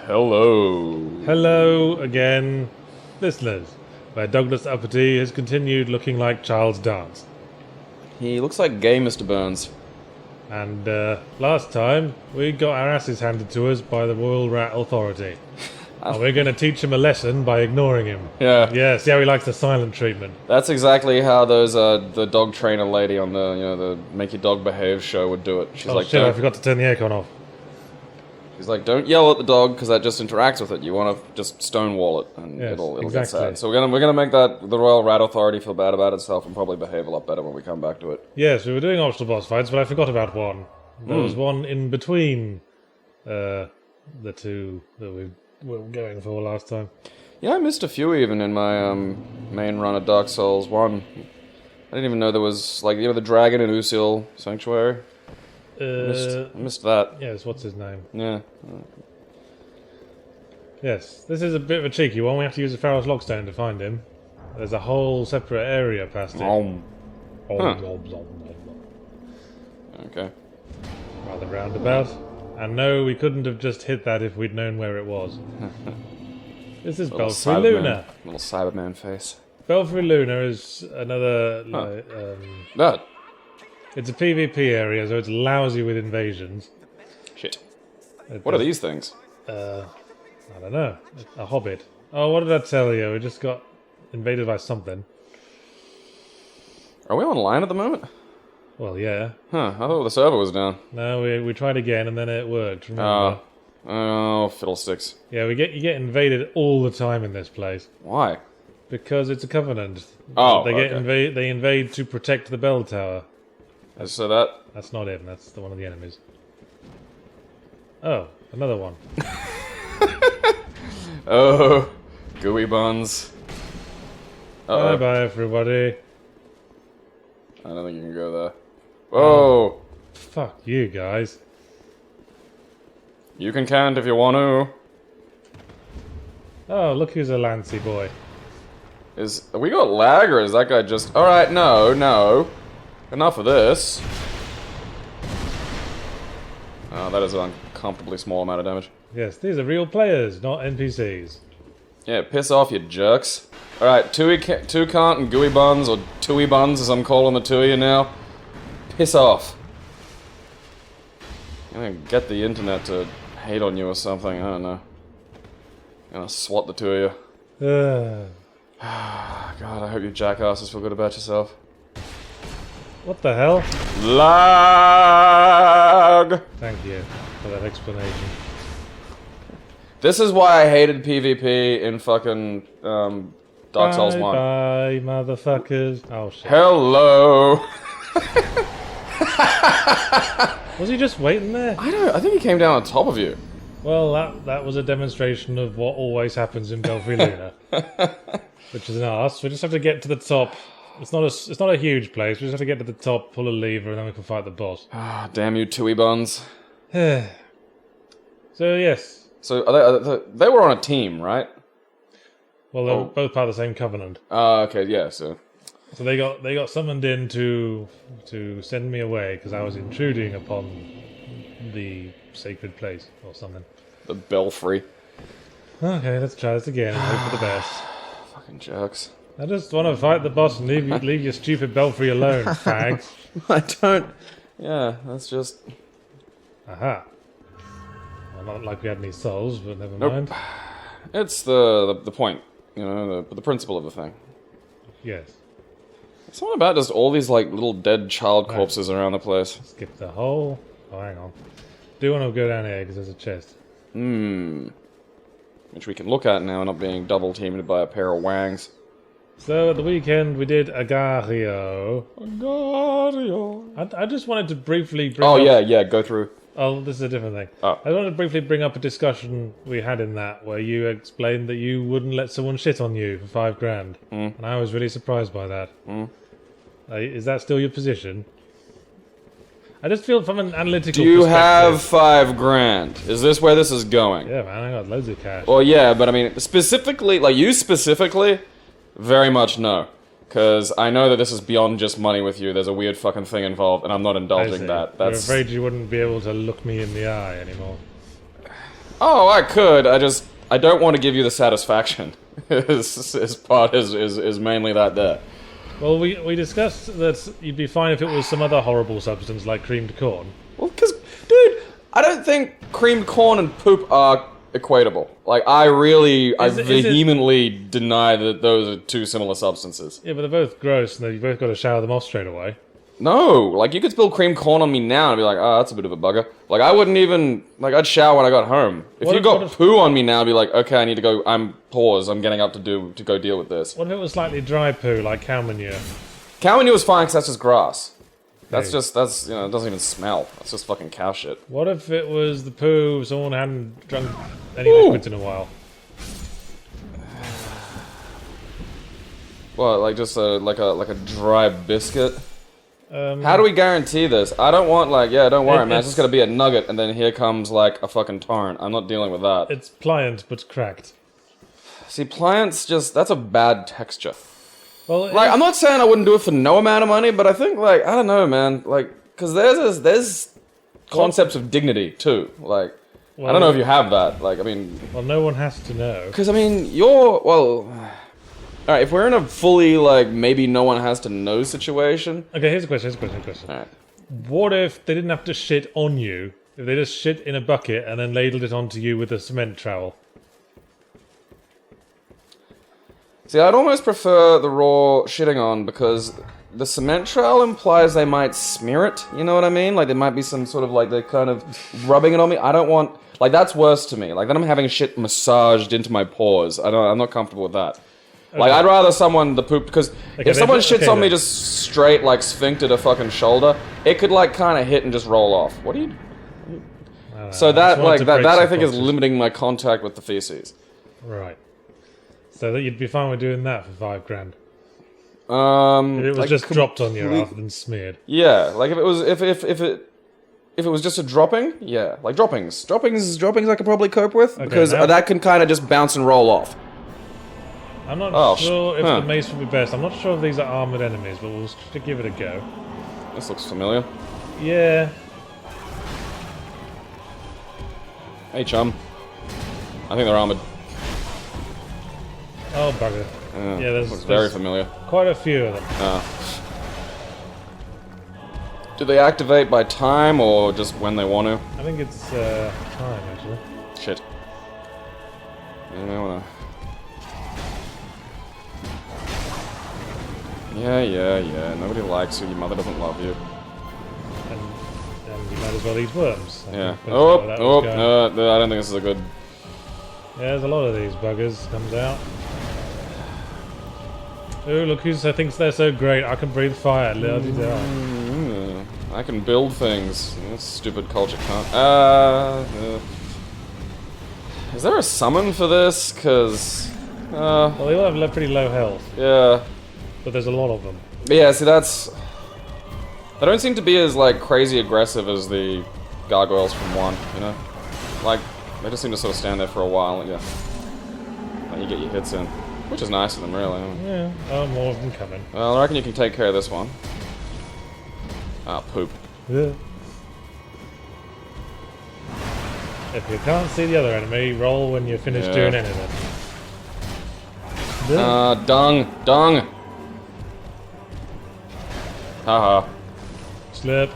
Hello. Hello again, listeners, where Douglas Uppity has continued looking like Charles Dance. He looks like gay Mr. Burns. And last time, we got our asses handed to us by the Royal Rat Authority. And we're going to teach him a lesson by ignoring him. Yeah. Yeah, see how he likes the silent treatment. That's exactly how those the dog trainer lady on the Make Your Dog Behave show would do it. She's Oh like, shit, I don't, forgot to turn the aircon off. she's like, don't yell at the dog because that just interacts with it. You want to just stonewall it and Yes, it'll exactly. get sad. So we're gonna make the Royal Rat Authority feel bad about itself and probably behave a lot better when we come back to it. Yes, we were doing optional boss fights, but I forgot about one. There was one in between the two that we were going for last time. Yeah, I missed a few even in my main run of Dark Souls 1. I didn't even know there was, like, the dragon in Usil Sanctuary. I missed that. Yes, what's his name? Yeah. Yes, this is a bit of a cheeky one. We have to use a Pharaoh's Lockstone to find him. There's a whole separate area past it. Okay. Rather roundabout. And no, we couldn't have just hit that if we'd known where it was. This is Belfry Luna. Little Cyberman face. Belfry Luna is another... That. it's a PvP area, so it's lousy with invasions. Shit. What are these things? I don't know. A hobbit. Oh, what did I tell you? We just got invaded by something. Are we online at the moment? Well, yeah. Huh, I thought the server was down. No, we tried again and then it worked. Remember? Oh, fiddlesticks. Yeah, you get invaded all the time in this place Why? because it's a covenant. Oh, They invade to protect the bell tower. So that... That's not him. That's one of the enemies. Oh, another one. Oh, gooey buns. Bye bye, everybody. I don't think you can go there. Whoa! Fuck you guys. You can't if you want to. Oh, look who's a Lancy boy. Have we got lag, or is that guy just... Alright, no. Enough of this. Oh, that is an uncomfortably small amount of damage. Yes, these are real players, not NPCs. Yeah, piss off, you jerks. Alright, Toucant and Gooey Buns, or Tui Buns as I'm calling the two of you now. Piss off. I'm gonna get the internet to hate on you or something, I don't know. I'm gonna swat the two of you. God, I hope you jackasses feel good about yourself. What the hell? Lag! Thank you for that explanation. This is why I hated PvP in fucking Dark Souls 1. Bye, motherfuckers. Oh shit. Hello! Was he just waiting there? I think he came down on top of you. Well, that was a demonstration of what always happens in Belfry Luna. Which is an arse. We just have to get to the top. It's not a huge place. We just have to get to the top, pull a lever, and then we can fight the boss. Ah, damn you, Tui Buns. So yes. So they were on a team, right? Well, they're both part of the same covenant. Okay, yeah. So they got summoned in to send me away because I was intruding upon the sacred place or something. the Belfry. Okay, let's try this again and hope for the best. Fucking jerks. I just want to fight the boss and leave your stupid Belfry alone, fags. I don't. Yeah, that's just. Aha. Well, not like we had any souls, but never Nope. mind. It's the point, you know, the principle of the thing. Yes. It's something about just all these like little dead child corpses around the place. Skip the hole. Oh, hang on. Do want to go down here because there's a chest. Which we can look at now, not being double teamed by a pair of wangs. So at the weekend we did Agario. Agario. I just wanted to briefly bring Oh up... yeah, go through. Oh, this is a different thing. Oh. I wanted to briefly bring up a discussion we had in that where you explained that you wouldn't let someone shit on you for $5,000. And I was really surprised by that. Is that still your position? I just feel from an analytical Do you perspective... have $5,000? Is this where this is going? Yeah, man, I got loads of cash. Well, yeah, but I mean, specifically, like you specifically, very much no. Because I know that this is beyond just money with you. There's a weird fucking thing involved, and I'm not indulging that. You're afraid you wouldn't be able to look me in the eye anymore. Oh, I could. I don't want to give you the satisfaction. His part is mainly that there. Well, we discussed that you'd be fine if it was some other horrible substance like creamed corn. Well, because, dude, I don't think creamed corn and poop are equatable. Like, I vehemently deny that those are two similar substances. Yeah, but they're both gross, and you've both got to shower them off straight away. No, like, you could spill creamed corn on me now and be like, oh, that's a bit of a bugger. Like, I wouldn't even, like, I'd shower when I got home. If you got poo on me now, I'd be like, okay, I need to go, I'm getting up to go deal with this. What if it was slightly dry poo, like cow manure? Cow manure is fine, because that's just grass. That's, it doesn't even smell. That's just fucking cow shit. What if it was the poo someone hadn't drunk any liquids in a while? What, like just like a dry biscuit? How do we guarantee this? I don't want don't worry, man. It's just gonna be a nugget, and then here comes like a fucking torrent. I'm not dealing with that. It's pliant but cracked. See, pliant's that's a bad texture. Well, like, I'm not saying I wouldn't do it for no amount of money, but I think I don't know, man. Like, because there's concepts of dignity too. Like, I don't know if you have that. Like, I mean, well, no one has to know. Because I mean, all right, if we're in a fully, maybe no one has to know situation... Okay, here's a question. Alright. What if they didn't have to shit on you? If they just shit in a bucket and then ladled it onto you with a cement trowel? See, I'd almost prefer the raw shitting on, because the cement trowel implies they might smear it, you know what I mean? Like, there might be some sort of, they're kind of rubbing it on me. I don't want... Like, that's worse to me. Like, then I'm having shit massaged into my pores. I'm not comfortable with that. Okay. Like, I'd rather the poop, because if someone shits on me just straight, sphincter to fucking shoulder, it could, kind of hit and just roll off. What do you... So that I think is limiting my contact with the feces. Right. So that you'd be fine with doing that for $5,000. If it was just dropped on you rather than smeared. Yeah, like if it was just a dropping, yeah. Like droppings I could probably cope with, because that can kind of just bounce and roll off. I'm not sure if the mace would be best. I'm not sure if these are armoured enemies, but we'll give it a go. This looks familiar. Yeah. Hey, chum. I think they're armoured. Oh, bugger. Yeah, there's very familiar. Quite a few of them. Do they activate by time or just when they want to? I think it's time, actually. Shit. You may wanna... Yeah. Nobody likes you. Your mother doesn't love you. And you might as well eat worms. Yeah. I don't think this is a good... Yeah, there's a lot of these buggers comes out. Ooh, look who thinks they're so great. I can breathe fire. I can build things. This stupid culture can't. Is there a summon for this? Because... well, they all have pretty low health. Yeah. But there's a lot of them. But yeah, see, that's... They don't seem to be as, crazy aggressive as the gargoyles from 1, you know? Like, they just seem to sort of stand there for a while, yeah. And you get your hits in. Which is nice of them, really. Yeah. Oh, more of them coming. Well, I reckon you can take care of this one. Ah, poop. Yeah. If you can't see the other enemy, roll when you're finished doing anything. Dung. Haha. Slip.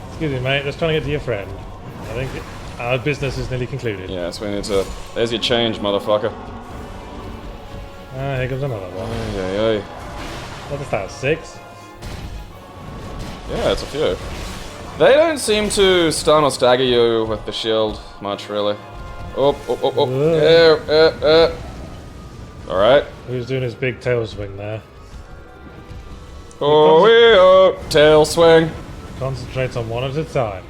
Excuse me, mate. Just trying to get to your friend. I think our business is nearly concluded. Yes, we need to... There's your change, motherfucker. Here comes another one. Ay. What is that, 6? Yeah, it's a few. They don't seem to stun or stagger you with the shield much, really. Oh. Alright. Who's doing his big tail swing there? Tail swing. Concentrates on one at a time.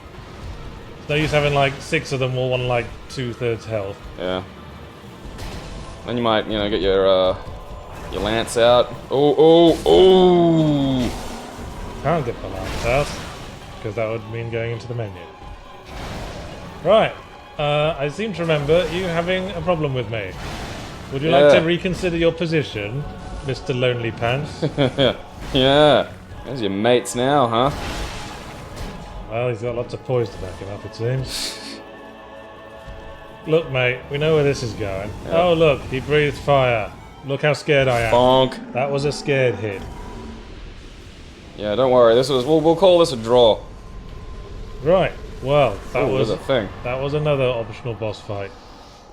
It's no use having 6 of them all on 2/3 health. Yeah. Then you might, get your lance out. Oh. Can't get the lance out, because that would mean going into the menu. Right. I seem to remember you having a problem with me. Would you like to reconsider your position, Mr. Lonely Pants? Yeah. There's your mates now, huh? Well, he's got lots of poise to back him up, it seems. Look, mate, we know where this is going. Yep. Oh, look, he breathed fire. Look how scared I am. Bonk. That was a scared hit. Yeah, don't worry. We'll call this a draw. Right. Well, that was a thing. That was another optional boss fight.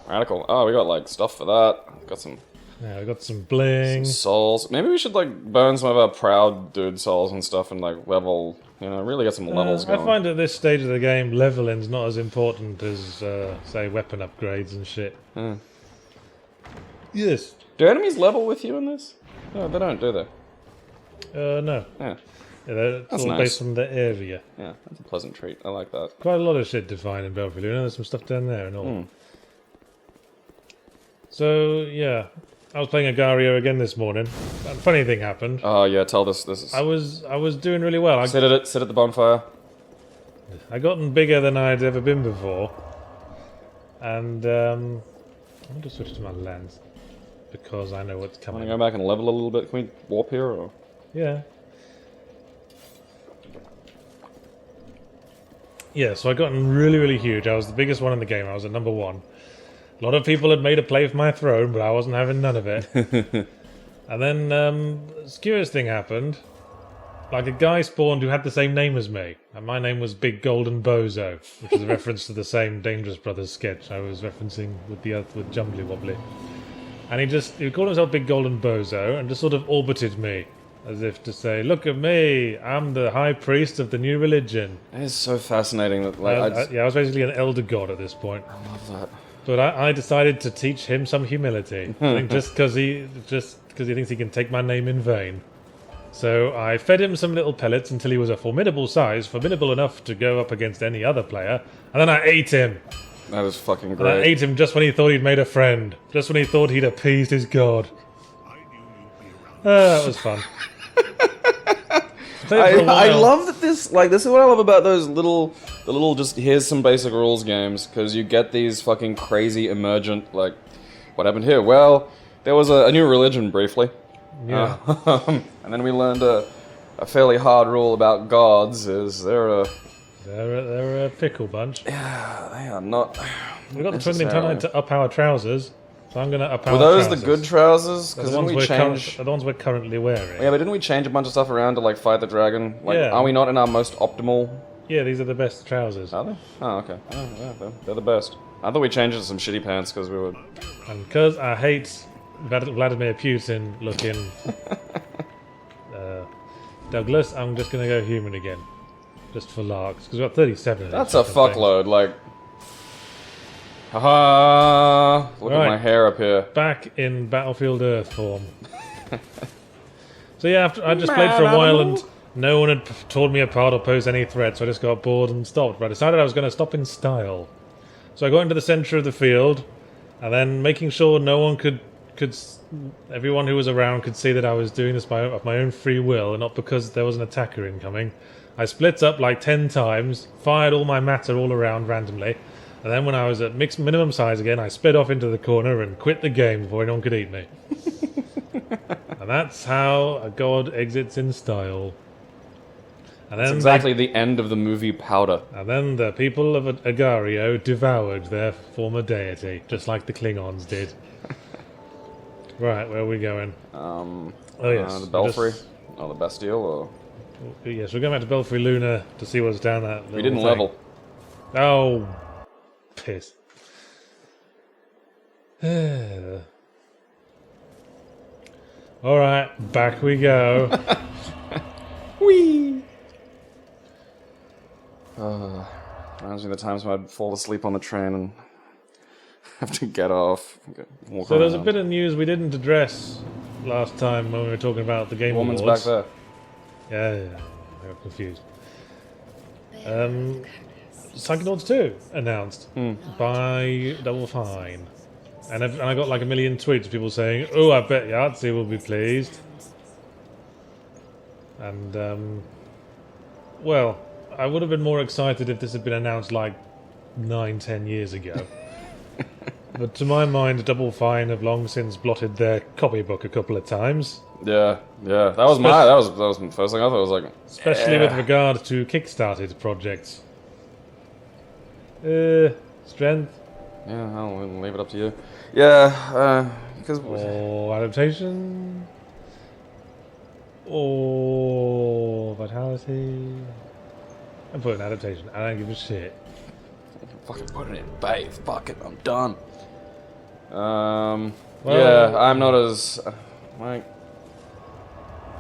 Radical. Oh, we got like stuff for that. Got some. Yeah, we got some bling. Some souls. Maybe we should like burn some of our proud dude souls and stuff and like level. You know, really get some levels going. I find at this stage of the game, leveling's not as important as say weapon upgrades and shit. Yes. Do enemies level with you in this? No, they don't, do they? No. Yeah. It's That's all nice. based on the area. Yeah, that's a pleasant treat. I like that. Quite a lot of shit to find in Belfry Luna. There's some stuff down there and all. So, yeah. I was playing Agario again this morning. A funny thing happened. Oh, yeah, tell this. This is... I was doing really well. Sit at the bonfire. I gotten bigger than I'd ever been before. And, I'm going to switch to my lens. Because I know what's coming. Want to go back and level a little bit? Can we warp here, or...? Yeah. Yeah, so I gotten really, really huge. I was the biggest one in the game. I was at number 1. A lot of people had made a play for my throne, but I wasn't having none of it. And then, this curious thing happened. Like, a guy spawned who had the same name as me. And my name was Big Golden Bozo, which is a reference to the same Dangerous Brothers sketch I was referencing with Jumbly Wobbly. And he called himself Big Golden Bozo and just sort of orbited me. As if to say, look at me, I'm the high priest of the new religion. It is so fascinating that, like, I was basically an elder god at this point. I love that. But I decided to teach him some humility. I think just because he thinks he can take my name in vain. So I fed him some little pellets until he was a formidable size, formidable enough to go up against any other player, and then I ate him. That is fucking And great. I ate him just when he thought he'd made a friend. Just when he thought he'd appeased his god. That was fun. I love that this is what I love about those the little just here's some basic rules games, because you get these fucking crazy emergent, like, what happened here? Well, there was a new religion briefly. Yeah. And then we learned a fairly hard rule about gods, is they're a pickle bunch. Yeah, they are not. We got the twiddling time to up our trousers, so I'm going to up our Were those trousers. the good trousers? Because the didn't ones we change... the ones we're currently wearing. Yeah, but didn't we change a bunch of stuff around to, like, fight the dragon? Like, Yeah. Are we not in our most optimal... Yeah, these are the best trousers. Are they? Oh, okay. Oh, yeah, they're the best. I thought we changed it to some shitty pants because we were... And because I hate Vladimir Putin looking Douglas, I'm just going to go human again. Just for larks. Because we've got 37 of these That's a fucking fuckload, like... Haha! Look at Right. my hair up here. Back in Battlefield Earth form. So yeah, after I just played for a while and no one had torn me apart or posed any threats, so I just got bored and stopped. But I decided I was going to stop in style. So I got into the centre of the field, and then making sure no one could everyone who was around could see that I was doing this of my own free will and not because there was an attacker incoming. I split up like 10 times, fired all my matter all around randomly, and then when I was at minimum size again, I sped off into the corner and quit the game before anyone could eat me. And that's how a god exits in style. And That's then exactly the end of the movie Powder. And then the people of Agario devoured their former deity, just like the Klingons did. Right, where are we going? Oh yes, the Belfry? Oh, the Bastille? Or... Yes, we're going back to Belfry Luna to see what's down that little We didn't thing. level. Oh, piss. Alright, back we go. Whee! Reminds me of the times when I'd fall asleep on the train and have to get off. Walk So there's a around. bit of news we didn't address last time when we were talking about the Game Woman's Awards. back there. Yeah, I got confused. Psychonauts 2 announced by Double Fine. And I got like a million tweets of people saying, oh, I bet Yahtzee will be pleased. And, well, I would have been more excited if this had been announced like 9-10 years ago. But to my mind, Double Fine have long since blotted their copybook a couple of times. Yeah, yeah. That was the first thing I thought. I was like, Especially with regard to Kickstarted projects. Strength yeah, I'll leave it up to you. Yeah, because or adaptation or vitality. I'm putting adaptation. I don't give a shit. fucking put it in bathe. Fuck it, I'm done. Well, yeah, I'm not as like.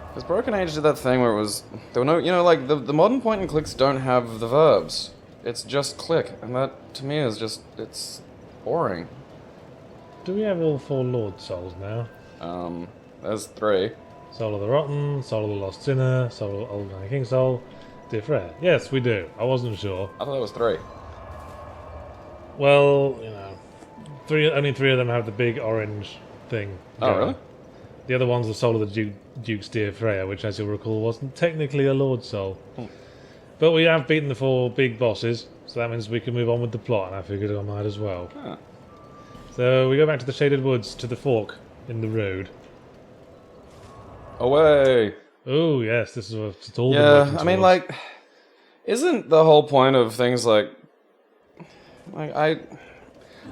Because Broken Age did that thing where it was there were no, like the modern point and clicks don't have the verbs. It's just click, and that to me is just it's boring. Do we have all 4 Lord Souls now? There's 3. Soul of the Rotten, Soul of the Lost Sinner, Soul of the Old Man King Soul, Diff Rare. Yes, we do. I wasn't sure. I thought there was 3. Well, only 3 of them have the big orange thing. Oh, going. really? The other one's the Soul of the Duke's Dear Freya, which, as you'll recall, wasn't technically a Lord Soul. But we have beaten the 4 big bosses, so that means we can move on with the plot, and I figured I might as well. Huh. So we go back to the Shaded Woods, to the fork in the road. Away. Oh, yes, this is what it's all been Yeah, working I mean, towards. like, isn't the whole point of things like I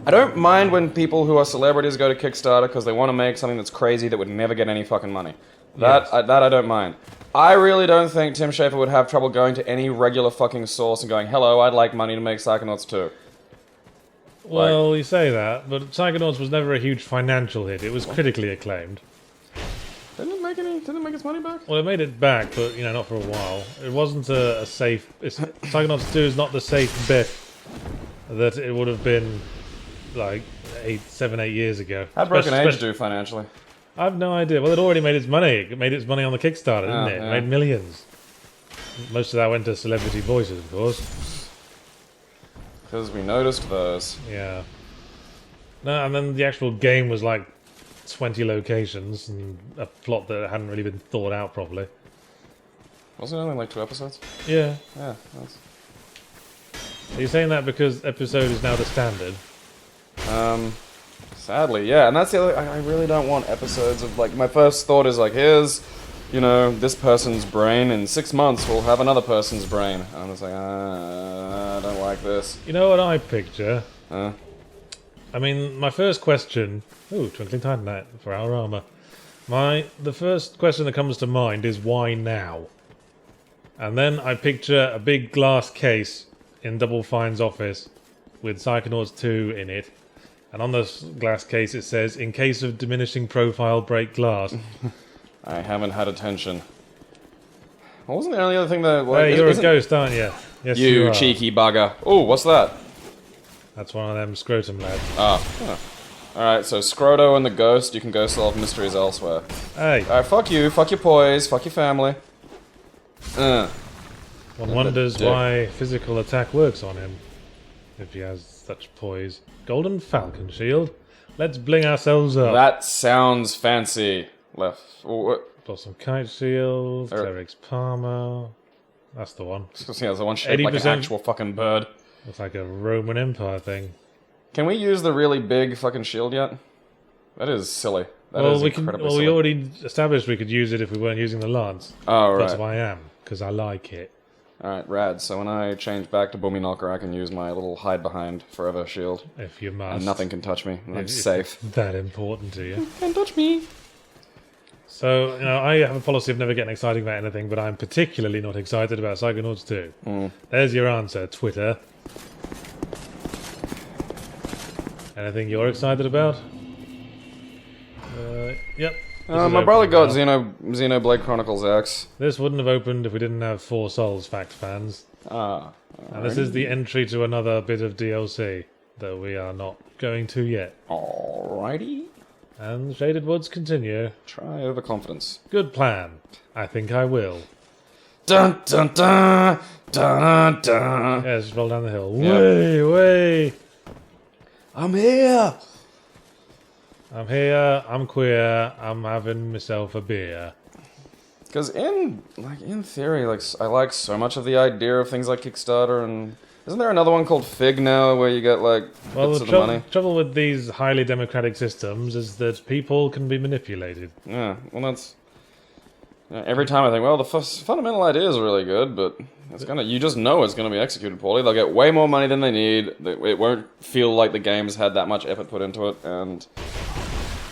don't mind when people who are celebrities go to Kickstarter because they want to make something that's crazy that would never get any fucking money. That Yes. I don't mind. I really don't think Tim Schafer would have trouble going to any regular fucking source and going, "Hello, I'd like money to make Psychonauts 2." Well, you say that, but Psychonauts was never a huge financial hit. It was critically acclaimed. Didn't it make its money back? Well, it made it back, but not for a while. It wasn't a safe. Psychonauts 2 is not the safe bet that it would have been like 7, 8 years ago. How'd Broken Age do financially? I have no idea. Well, it already made its money. It made its money on the Kickstarter, didn't it? Yeah. It made millions. Most of that went to celebrity voices, of course. Because we noticed those. Yeah. No, and then the actual game was like 20 locations and a plot that hadn't really been thought out properly. Wasn't it only like 2 episodes? Yeah. Yeah, that's... Are you saying that because episode is now the standard? Sadly, yeah, and that's the other. I really don't want episodes of like. My first thought is like, here's, this person's brain. In 6 months, we'll have another person's brain. And I'm just like, I don't like this. You know what I picture? Uh, I mean, my first question... Ooh, Twinkling Titanite for our armor. The first question that comes to mind is why now? And then I picture a big glass case in Double Fine's office with Psychonauts 2 in it. And on the glass case it says, in case of diminishing profile, break glass. I haven't had attention. What wasn't the only other thing that... Hey, you're a ghost, aren't you? Yes, You are. cheeky bugger. Oh, what's that? That's one of them scrotum lads. Ah. Alright, so Scroto and the ghost, you can go solve mysteries elsewhere. Hey, Alright, fuck you, fuck your poise, fuck your family. one wonders dick. why physical attack works on him. If he has such poise. Golden Falcon Shield. Let's bling ourselves up. That sounds fancy. Left. Got some Kite Shield, Cleric's Palmer. That's the one. Yeah, there's one shaped like an 80%. actual fucking bird. Looks like a Roman Empire thing. Can we use the really big fucking shield yet? That is silly. That is incredibly silly. We already established we could use it if we weren't using the lance. Oh, right. That's why I am, because I like it. Alright, rad. So when I change back to Boomy Knocker, I can use my little hide behind forever shield. If you must. And nothing can touch me. And I'm It's safe. that important to you. Can't touch me. So, I have a policy of never getting excited about anything, but I'm particularly not excited about Psychonauts 2. There's your answer, Twitter. Anything you're excited about? Yep. My brother got Xenoblade Chronicles X. This wouldn't have opened if we didn't have 4 Souls fact fans. And this is the entry to another bit of DLC that we are not going to yet. Alrighty. And Shaded Woods continue. Try overconfidence. Good plan. I think I will. Dun dun dun dun dun. Yeah, just roll down the hill. Yeah. Way. I'm here. I'm here, I'm queer, I'm having myself a beer. Because in theory, I like so much of the idea of things like Kickstarter, and isn't there another one called Fig now where you get bits of the money? Trouble with these highly democratic systems is that people can be manipulated. Yeah, well Every time I think, well, the fundamental idea is really good, but you just know it's gonna be executed poorly. They'll get way more money than they need. It won't feel like the game's had that much effort put into it, and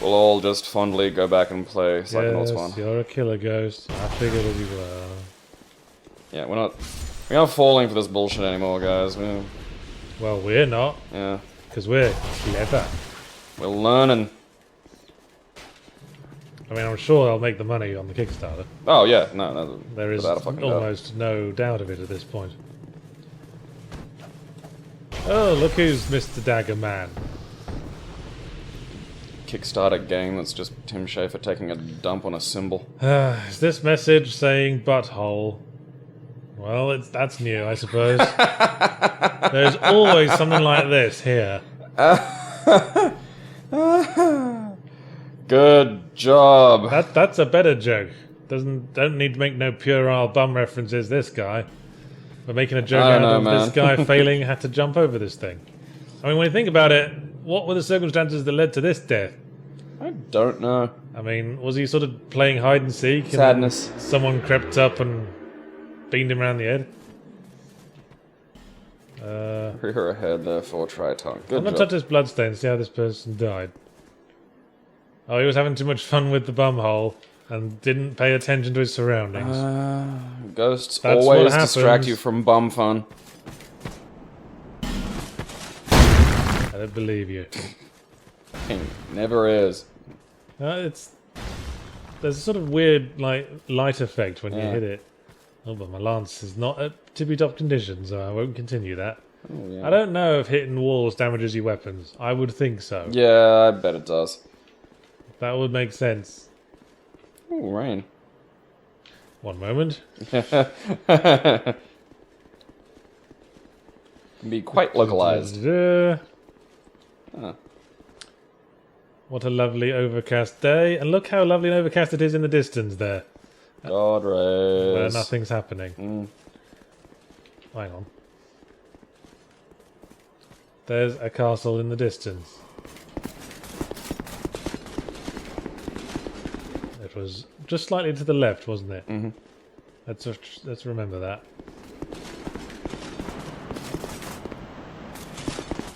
we'll all just fondly go back and play Psychonauts 1. You're a killer ghost. I figured that you were. Yeah, we're not falling for this bullshit anymore, guys. Well, we're not. Yeah. Because we're clever. We're learning. I mean, I'm sure they'll make the money on the Kickstarter. Oh, yeah. No, there is almost no doubt of it at this point. Oh, look who's Mr. Dagger Man. Kickstarter game that's just Tim Schafer taking a dump on a symbol. Is this message saying butthole? Well, that's new, I suppose. There's always something like this here. Good job. That's a better joke. Don't need to make no puerile bum references. This guy, we're making a joke out of this guy failing had to jump over this thing. I mean, when you think about it, what were the circumstances that led to this death? I don't know. I mean, was he sort of playing hide and seek? Sadness. And someone crept up and beamed him around the head. Rear ahead, therefore try tongue. Good I'm gonna job. touch this bloodstain, see how this person died. Oh, he was having too much fun with the bumhole and didn't pay attention to his surroundings. Ghosts That's always what distract happens. you from bum fun. I don't believe you. Never is. There's a sort of weird light effect when you hit it. Oh, but my lance is not at tippy-top condition, so I won't continue that. Oh, yeah. I don't know if hitting walls damages your weapons. I would think so. Yeah, I bet it does. That would make sense. Ooh, rain. One moment. Can be quite localized. What a lovely overcast day. And look how lovely and overcast it is in the distance there. God rays. Where nothing's happening. Hang on. There's a castle in the distance. It was just slightly to the left, wasn't it? Mm-hmm. Let's remember that.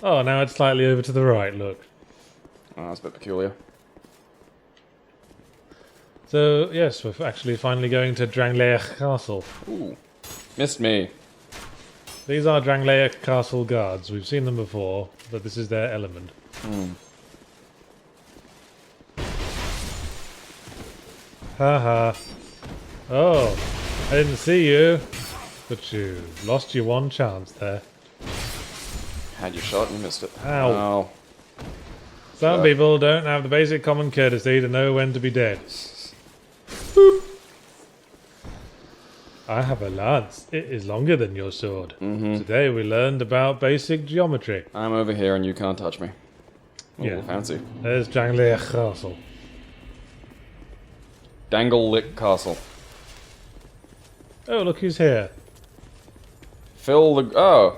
Oh, now it's slightly over to the right, look. Oh, that's a bit peculiar. So, yes, we're actually finally going to Drangleic Castle. Ooh. Missed me. These are Drangleic Castle guards. We've seen them before, but this is their element. Haha. Oh, I didn't see you. But you lost your one chance there. Had your shot and you missed it. Ow. Oh. Some people don't have the basic common courtesy to know when to be dead. I have a lance. It is longer than your sword. Today we learned about basic geometry. I'm over here and you can't touch me. Ooh, Yeah. fancy. There's Drangleic Castle. Drangleic Castle. Oh, look who's here. Fill the... Oh.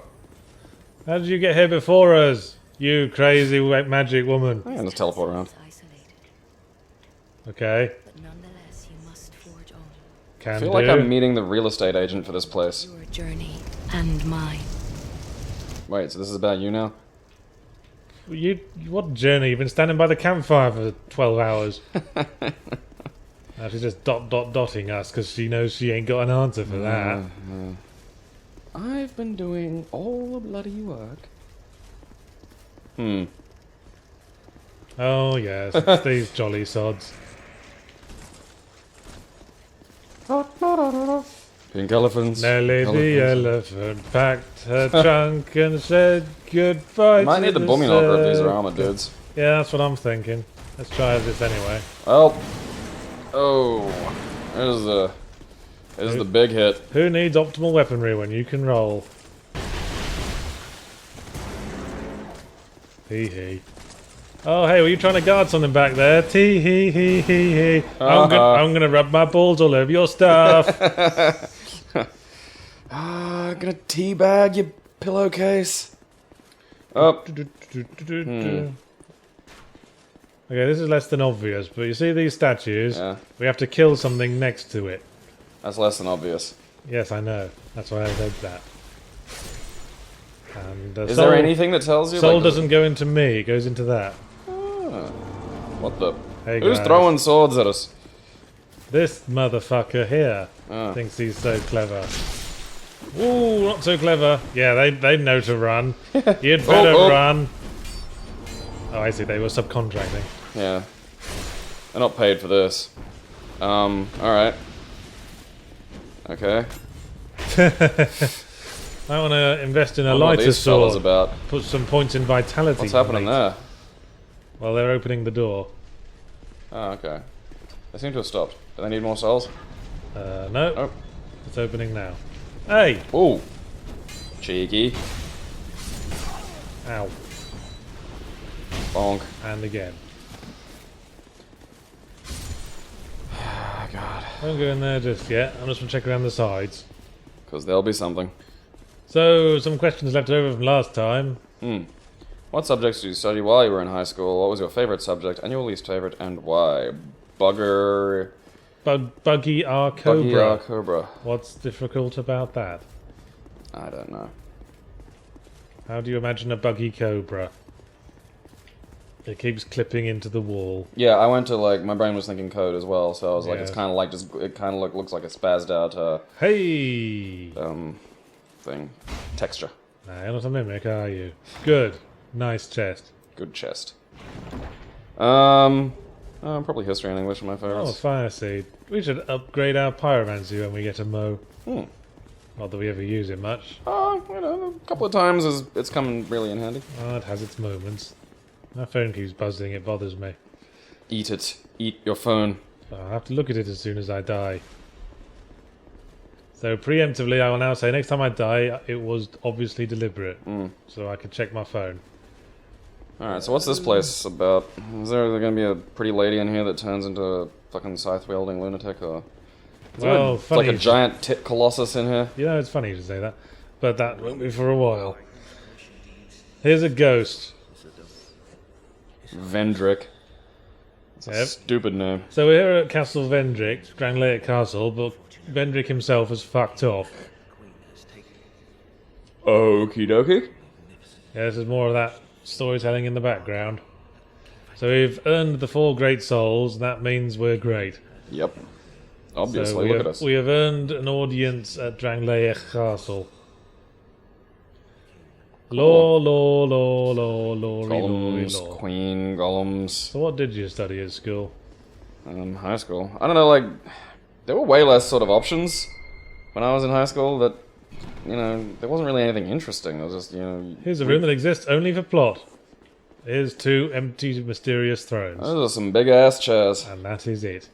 How did you get here before us, you crazy magic woman? I can just teleport around. Okay. But nonetheless, you must forge on. Can I feel do. like I'm meeting the real estate agent for this place. Your journey and mine. Wait, so this is about you now? What journey? You've been standing by the campfire for 12 hours. Now she's just dotting us because she knows she ain't got an answer for that. I've been doing all the bloody work. Oh yes, it's these jolly sods. Pink elephants. Nelly the elephant packed her trunk and said goodbye. Might to need the the booming knocker if these are circus. armored dudes. Yeah, that's what I'm thinking. Let's try this anyway. Well. Oh. There's the big hit. Who needs optimal weaponry when you can roll? Hee hee. Oh hey, were you trying to guard something back there? Tee hee hee hee hee. I'm gonna rub my balls all over your stuff. Gonna teabag your pillowcase. Oh. Okay, this is less than obvious, but you see these statues? Yeah. We have to kill something next to it. That's less than obvious. Yes, I know. That's why I said that. And Is there anything that tells you? Soul like, doesn't go into me, it goes into that. Ah, what the? Hey Who's guys. throwing swords at us? This motherfucker here Ah. thinks he's so clever. Ooh, not so clever. Yeah, they know to run. You'd better Oh. run. Oh, I see. They were subcontracting. Yeah. They're not paid for this. Alright. Okay. I want to invest in a I wonder what lighter these fellas sword. about. Put some points in vitality. What's happening mate. there? Well, they're opening the door. Oh, okay. They seem to have stopped. Do they need more souls? No. Oh. It's opening now. Hey! Ooh. Cheeky. Ow. Bonk. And again. Oh, God. Don't go in there just yet. I'm just going to check around the sides. Because there'll be something. So, some questions left over from last time. What subjects did you study while you were in high school? What was your favorite subject and your least favorite, and why? Bugger... Buggy R. Cobra. Buggy R. Cobra. What's difficult about that? I don't know. How do you imagine a buggy cobra? It keeps clipping into the wall. Yeah, I went to, like, my brain was thinking code as well, so I was like, Yeah. it's kind of like just, it kind of looks like a spazzed out, Hey! thing. Texture. Nah, you're not a mimic, are you? Good. Nice chest. Good chest. Probably history and English are my Oh, favorites. fire seed. We should upgrade our pyromancy when we get a Mo. Not that we ever use it much. You know, a couple of times it's come really in handy. Oh, it has its moments. My phone keeps buzzing, it bothers me. Eat it. Eat your phone. I'll have to look at it as soon as I die. So preemptively, I will now say next time I die, it was obviously deliberate. So I can check my phone. Alright, so what's this place about? Is there gonna be a pretty lady in here that turns into a fucking scythe-wielding lunatic, or... Is there Well, funny. like a giant tit colossus in here? You know, it's funny to say that, but that won't be for a while. Here's a ghost. Vendrick. It's a Yep. stupid name. So we're here at Castle Vendrick, Drangleic Castle, but Vendrick himself has fucked off. Okie dokie. Yeah, this is more of that storytelling in the background. So we've earned the 4 great souls, and that means we're great. Yep. So Obviously, look at us. we have earned an audience at Drangleic Castle. Law, law, law, law, law, Golems, law. queen, golems. So what did you study at school? High school. I don't know, like, there were way less sort of options when I was in high school that, you know, there wasn't really anything interesting. There was just, you know... Here's a room that exists only for plot. Here's 2 empty, mysterious thrones. Those are some big-ass chairs. And that is it.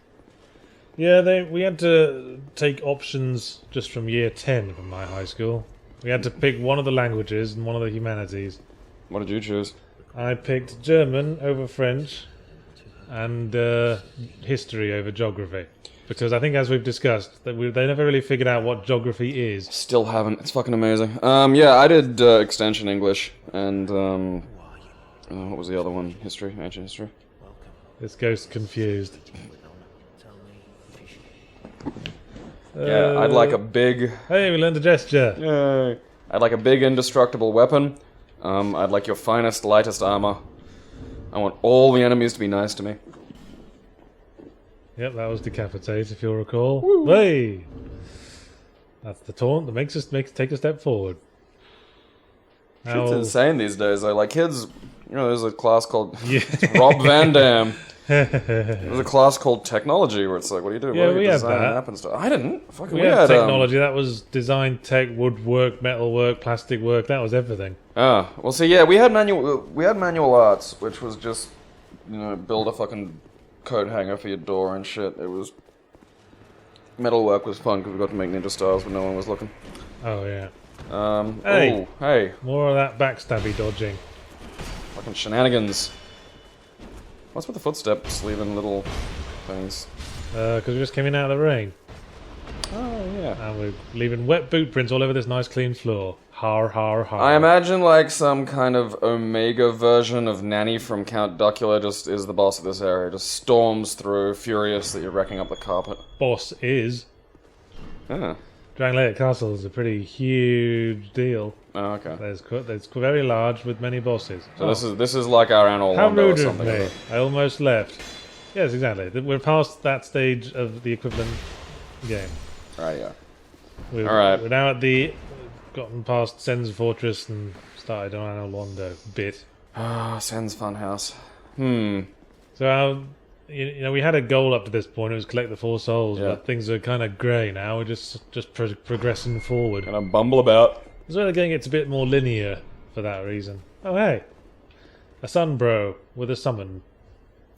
Yeah, we had to take options just from year 10 from my high school. We had to pick one of the languages and one of the humanities. What did you choose? I picked German over French and history over geography. Because I think, as we've discussed, that they never really figured out what geography is. Still haven't. It's fucking amazing. Yeah, I did extension English and what was the other one? History, ancient history. This ghost confused. Yeah, I'd like a big. Hey, we learned a gesture. Yay! I'd like a big indestructible weapon. I'd like your finest, lightest armor. I want all the enemies to be nice to me. Yep, that was decapitate, if you'll recall. Woo. Hey! That's the taunt that makes us take a step forward. It's insane these days, though. Like, kids, you know, there's a class called Yeah. Rob Van Dam. There's a class called technology where it's like, what do you do? Yeah, well, we you had design that. app and stuff. I didn't. Fucking We had technology. That was design, tech, woodwork, metalwork, plastic work. That was everything. Well, see, yeah, we had manual arts, which was just, you know, build a fucking coat hanger for your door and shit. It was metalwork was fun because we got to make ninja stars when no one was looking. Oh yeah. Hey, Hey. hey, More of that backstabby dodging. fucking shenanigans. What's with the footsteps leaving little things? Because we just came in out of the rain. Oh yeah. And we're leaving wet boot prints all over this nice clean floor. Har har har. I imagine like some kind of Omega version of Nanny from Count Duckula just is the boss of this area. Just storms through, furious that you're wrecking up the carpet. Boss is. Yeah. Drangleic Castle is a pretty huge deal. Oh, okay. It's very large with many bosses. So this is like our Anor How Londo or rude of something. me. I almost left. Yes, exactly. We're past that stage of the equivalent game. Right, yeah. We're now at the... gotten past Sen's Fortress and started on Anor Londo bit. Ah, Sen's Funhouse. So you know, we had a goal up to this point. It was collect the 4 souls, Yeah. but things are kind of grey now. We're just progressing forward. Gonna bumble about. As well, again, it's a bit more linear for that reason. Oh, hey. A Sunbro with a summon.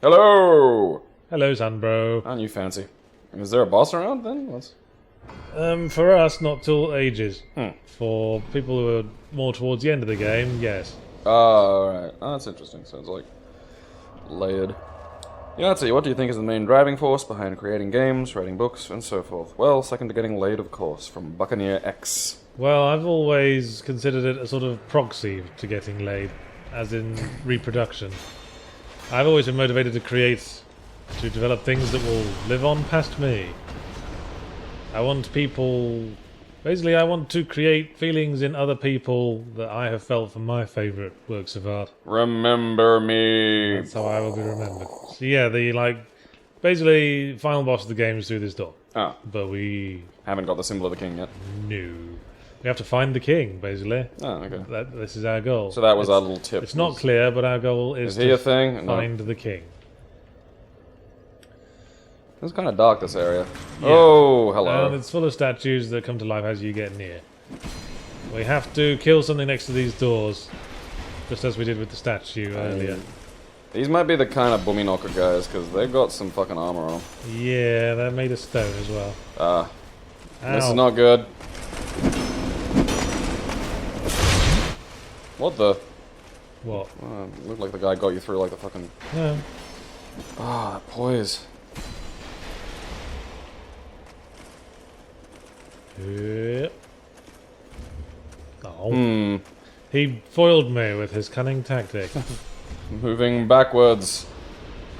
Hello! Hello, Sunbro. Aren't you fancy? And is there a boss around then? What's... For us, not till ages. Hmm. For people who are more towards the end of the game, yes. Oh, alright. Oh, that's interesting. Sounds like layered. Yahtzee, what do you think is the main driving force behind creating games, writing books, and so forth? Well, second to getting laid, of course, from Buccaneer X. Well, I've always considered it a sort of proxy to getting laid, as in reproduction. I've always been motivated to create, to develop things that will live on past me. I want people... Basically, I want to create feelings in other people that I have felt from my favourite works of art. Remember me! That's how I will be remembered. So yeah, basically, final boss of the game is through this door. Ah, But we... haven't got the symbol of the king yet. No. We have to find the king, basically. Oh, okay. This is our goal. So that was our little tip. It's not clear, but our goal is Is he to a thing? No. find the king. It's kind of dark, this area. Oh, hello. And it's full of statues that come to life as you get near. We have to kill something next to these doors, just as we did with the statue earlier. These might be the kind of boomy knocker guys, because they've got some fucking armor on them. Yeah, they're made of stone as well. Ah, this Ow. is not good. What the? What? Looked like the guy got you through like the fucking... No. Ah, that poise. Yep. Oh. He foiled me with his cunning tactic. Moving backwards.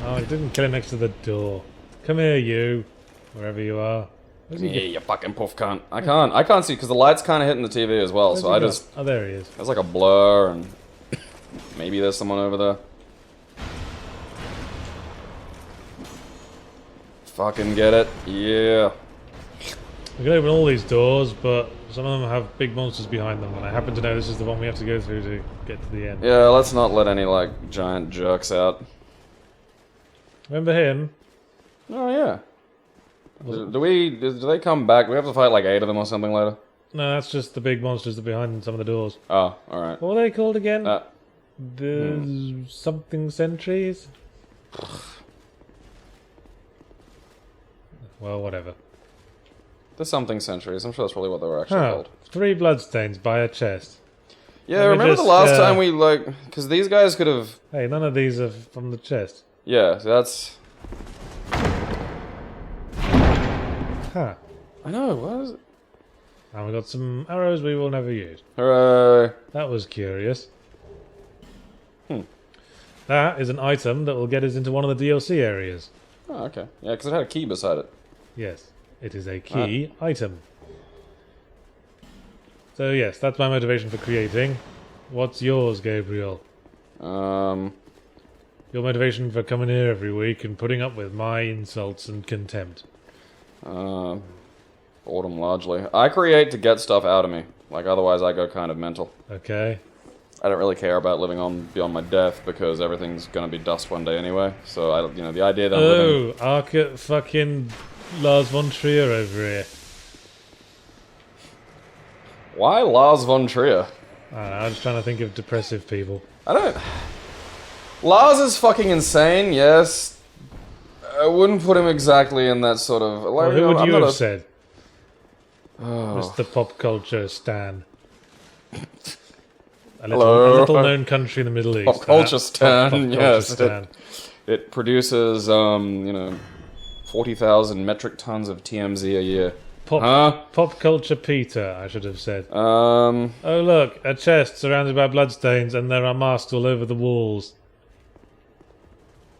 Oh, he didn't kill him next to the door. Come here, you. Wherever you are. Where's he Yeah, you fucking poof cunt. I can't see, because the light's kind of hitting the TV as well, so I just... Oh, there he is. There's like a blur, and maybe there's someone over there. Fucking get it. Yeah. We can open all these doors, but some of them have big monsters behind them, and I happen to know this is the one we have to go through to get to the end. Yeah, let's not let any, like, giant jerks out. Remember him? Oh, yeah. Do they come back? Do we have to fight like 8 of them or something later? No, that's just the big monsters that are behind some of the doors. Oh, alright. What were they called again? The Something sentries? Well, whatever. something centuries. I'm sure that's probably what they were actually Huh. called. 3 bloodstains by a chest. Yeah, Let me remember the just, last time we, like... Because these guys could have... Hey, none of these are from the chest. Yeah, that's... Huh. I know, what is it? And we got some arrows we will never use. Hooray. That was curious. That is an item that will get us into one of the DLC areas. Oh, okay. Yeah, because it had a key beside it. Yes, it is a key item. So yes, that's my motivation for creating. What's yours, Gabriel? Your motivation for coming here every week and putting up with my insults and contempt. Boredom, largely. I create to get stuff out of me. Like, otherwise I go kind of mental. Okay. I don't really care about living on beyond my death because everything's gonna be dust one day anyway. So, the idea that I'm living... Oh, Arca fucking Lars von Trier over here. Why Lars von Trier? I don't know, I'm just trying to think of depressive people. I don't... Lars is fucking insane, yes. I wouldn't put him exactly in that sort of... Well, who would I'm you not have a- said? Oh. Mr. Pop Culture Stan. A Hello. little known country in the Middle East. Pop culture stan, Pop culture yes. stan. It produces, 40,000 metric tons of TMZ a year. Pop culture Peter, I should have said. Um, Oh look, a chest surrounded by bloodstains and there are masks all over the walls.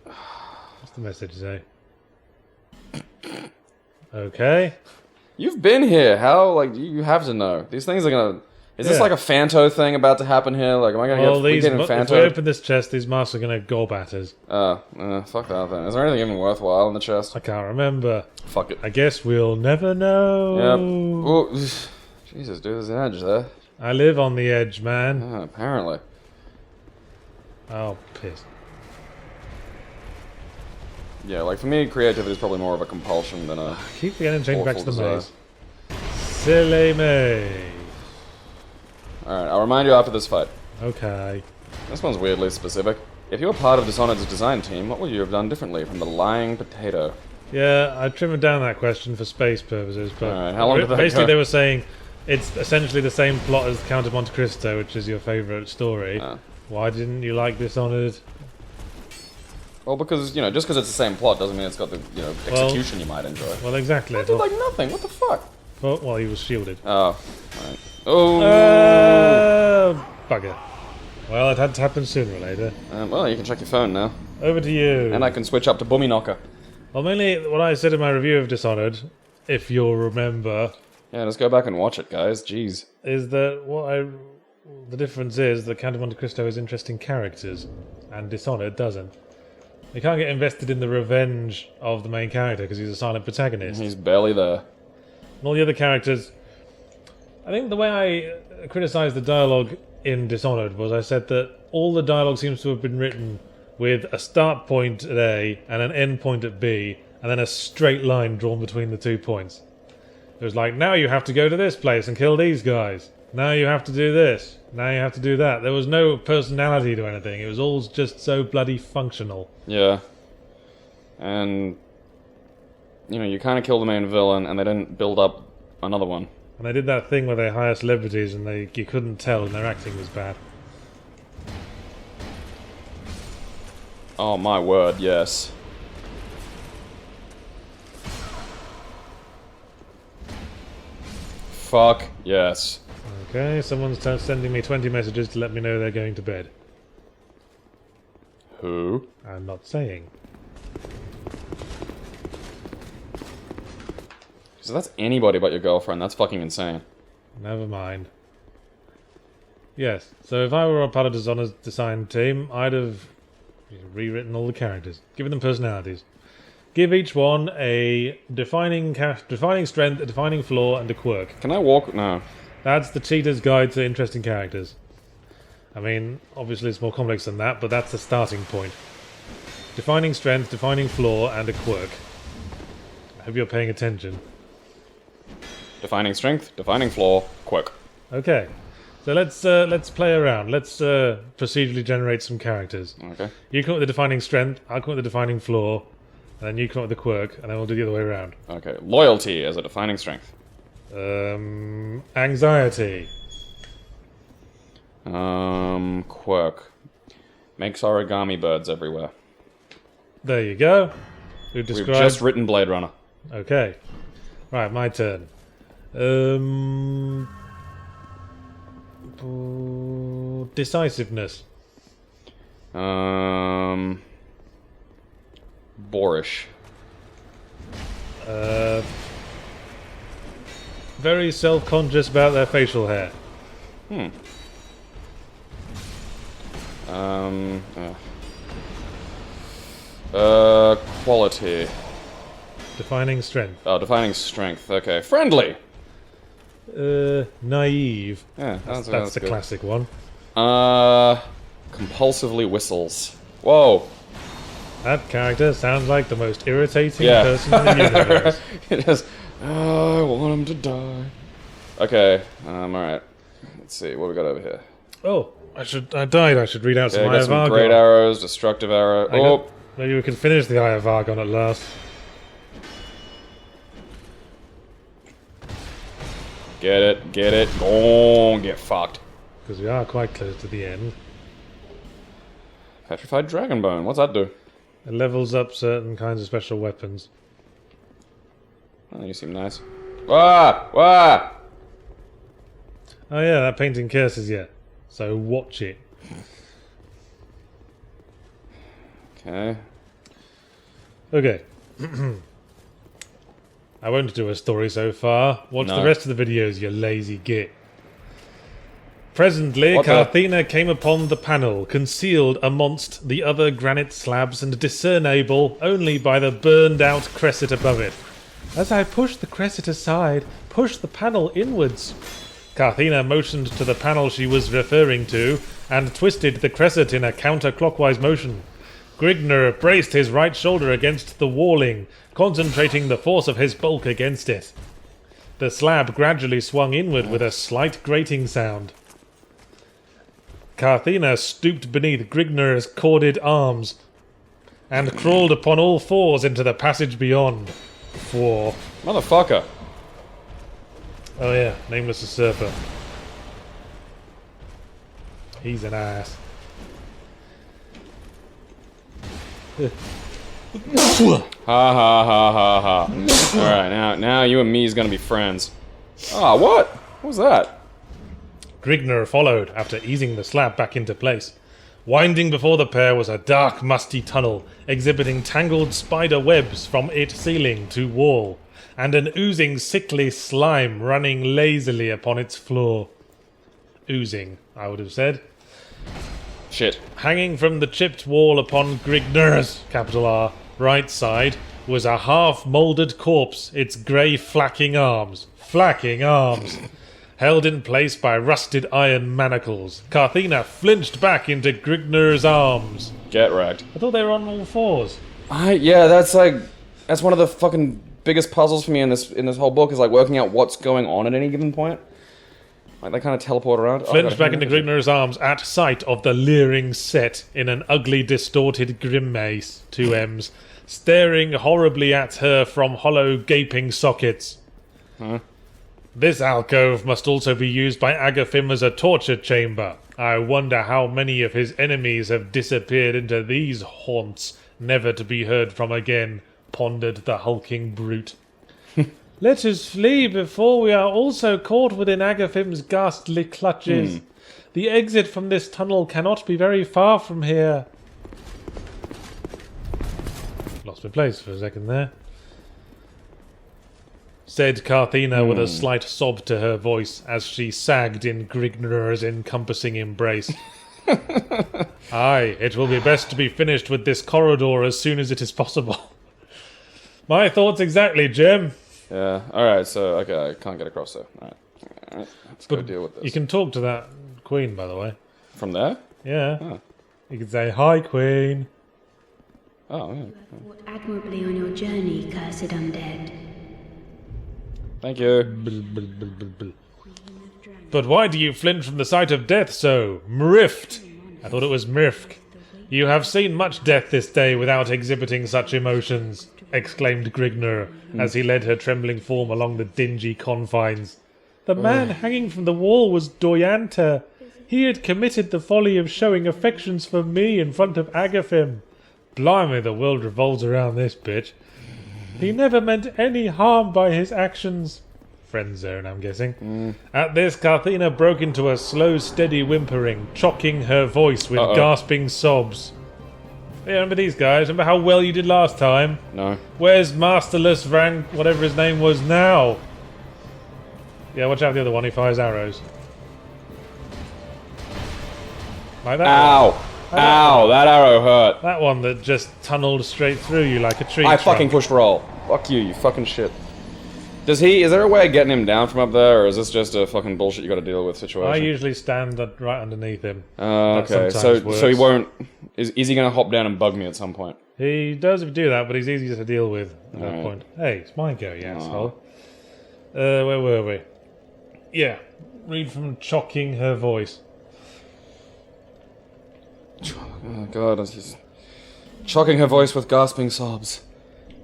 What's the message say? Okay. you've been here. How, like, you have to know. These things are gonna... Is this Yeah. like a Fanto thing about to happen here? Like, am I gonna Well, get getting if we Fanto? open this chest, these masks are going to gob at us. Fuck that then. Is there anything even worthwhile in the chest? I can't remember. Fuck it. I guess we'll never know. Yep. Oh, Jesus, dude, there's an edge there. I live on the edge, man. Apparently. Oh, piss. Yeah, like for me, creativity is probably more of a compulsion than a... Keep getting changed back to the Awful maze. Silly me. Alright, I'll remind you after this fight. Okay. This one's weirdly specific. If you were part of Dishonored's design team, what would you have done differently from the lying potato? Yeah, I trimmed down that question for space purposes, but Alright, how long did that basically go? they were saying it's essentially the same plot as Count of Monte Cristo, which is your favourite story. Why didn't you like Dishonored? Well, because, you know, just because it's the same plot doesn't mean it's got the, you know, execution you might enjoy. Well, exactly. I did like nothing, what the fuck? Well, he was shielded. Oh, alright. Oh! Bugger. Well, it had to happen sooner or later. Well, you can check your phone now. Over to you. And I can switch up to Bummy Knocker. Well, mainly what I said in my review of Dishonored, if you'll remember, Yeah, just go back and watch it, guys. Jeez. is that the difference is that Count of Monte Cristo has interesting characters, and Dishonored doesn't. You can't get invested in the revenge of the main character because he's a silent protagonist. He's barely there. And all the other characters... I think the way I criticised the dialogue in Dishonored was I said that all the dialogue seems to have been written with a start point at A and an end point at B, and then a straight line drawn between the 2 points. It was like, now you have to go to this place and kill these guys. Now you have to do this. Now you have to do that. There was no personality to anything. It was all just so bloody functional. Yeah. And, you know, you kind of kill the main villain, and they didn't build up another one. And they did that thing where they hire celebrities and you couldn't tell and their acting was bad. Oh my word, yes. Fuck yes. Okay, someone's sending me 20 messages to let me know they're going to bed. Who? I'm not saying. So that's anybody but your girlfriend. That's fucking insane. Never mind. Yes, so if I were a part of Dishonored's design team, I'd have rewritten all the characters, given them personalities. Give each one a defining strength, a defining flaw, and a quirk. Can I walk? No. That's the cheater's guide to interesting characters. I mean, obviously it's more complex than that, but that's the starting point. Defining strength, defining flaw, and a quirk. I hope you're paying attention. Defining strength, defining flaw, quirk. Okay, so let's play around. Let's procedurally generate some characters. Okay. You come up with the defining strength, I'll come up with the defining flaw, and then you come up with the quirk, and then we'll do the other way around. Okay. Loyalty as a defining strength. Anxiety. Quirk. Makes origami birds everywhere. There you go. We've We've described... just written Blade Runner. Okay. Right, my turn. Decisiveness. Boorish. Very self-conscious about their facial hair. Quality. Defining strength. Oh, defining strength. Okay. Friendly. Naive. Yeah, That's the good. classic one. Compulsively whistles. Whoa. That character sounds like the most irritating Yeah. person in the universe. It is. I want him to die. Okay. Alright. Let's see. What we got over here? Oh, I died. I should read out some Yeah, Eye got of some great Argon. arrows, destructive arrow. Oh, Maybe we can finish the Eye of Argon at last. get it. Go, get fucked. Because we are quite close to the end. Petrified dragon bone. What's that do? It levels up certain kinds of special weapons. Oh, you seem nice. Wah! Wah! Oh yeah, that painting curses you. So watch it. Okay. Okay. I won't do a story so far. Watch No. the rest of the videos, you lazy git. Presently, What the- Carthena came upon the panel, concealed amongst the other granite slabs and discernible only by the burned-out cresset above it. As I pushed the cresset aside, pushed the panel inwards. Carthena motioned to the panel she was referring to, and twisted the cresset in a counterclockwise motion. Grigner braced his right shoulder against the walling, concentrating the force of his bulk against it. The slab gradually swung inward with a slight grating sound. Carthena stooped beneath Grigner's corded arms and crawled upon all fours into the passage beyond. 4. Motherfucker. Oh yeah, Nameless Usurper. He's an ass. Ha ha ha ha ha. Alright, now you and me is gonna be friends. Ah, what? What was that? Grigner followed after easing the slab back into place. Winding before the pair was a dark, musty tunnel, exhibiting tangled spider webs from its ceiling to wall, and an oozing, sickly slime running lazily upon its floor. Oozing, I would have said. Shit. Hanging from the chipped wall upon Grigner's, capital R, right side, was a half-moulded corpse, its grey flacking arms, held in place by rusted iron manacles. Carthena flinched back into Grigner's arms. Get wrecked. I thought they were on all fours. Yeah, that's one of the fucking biggest puzzles for me in this whole book is like working out what's going on at any given point. Like they kind of teleport around. Flinched back into Grigner's arms at sight of the leering set in an ugly, distorted grimace, 2 M's, staring horribly at her from hollow, gaping sockets. Huh? This alcove must also be used by Agathim as a torture chamber. I wonder how many of his enemies have disappeared into these haunts, never to be heard from again, pondered the hulking brute. Let us flee before we are also caught within Agathim's ghastly clutches. The exit from this tunnel cannot be very far from here. Lost my place for a second there. Said Carthena with a slight sob to her voice as she sagged in Grigner's encompassing embrace. Aye, it will be best to be finished with this corridor as soon as it is possible. My thoughts exactly, Jim. Yeah. Alright, so okay, I can't get across there. Alright. Let's go deal with this. You can talk to that queen, by the way. From there? Yeah. Oh. You can say, "Hi, queen." Oh, yeah. You have fought admirably on your journey, cursed undead. Thank you. But why do you flinch from the sight of death so? Mrift! I thought it was Mrifk. You have seen much death this day without exhibiting such emotions, exclaimed Grigner as he led her trembling form along the dingy confines. The man hanging from the wall was Doyanta. He had committed the folly of showing affections for me in front of Agathim. Blimey, the world revolves around this bitch. He never meant any harm by his actions. Friend zone, I'm guessing. At this, Carthena broke into a slow, steady whimpering, chocking her voice with gasping sobs. Hey, remember these guys? Remember how well you did last time? No. Where's Masterless whatever his name was now? Yeah, watch out for the other one, he fires arrows. Like that Ow! one. Ow! That arrow hurt. That one that just tunneled straight through you like a tree I trunk. fucking pushed roll. Fuck you, you fucking shit. Is there a way of getting him down from up there, or is this just a fucking bullshit you gotta deal with situation? I usually stand right underneath him. Okay, That so sometimes he works. won't... Is he gonna hop down and bug me at some point? He does do that, but he's easy to deal with at that Alright. point. Hey, it's my go, you asshole. Where were we? Yeah, read from chocking her voice. Oh god, I was just... Chocking her voice with gasping sobs.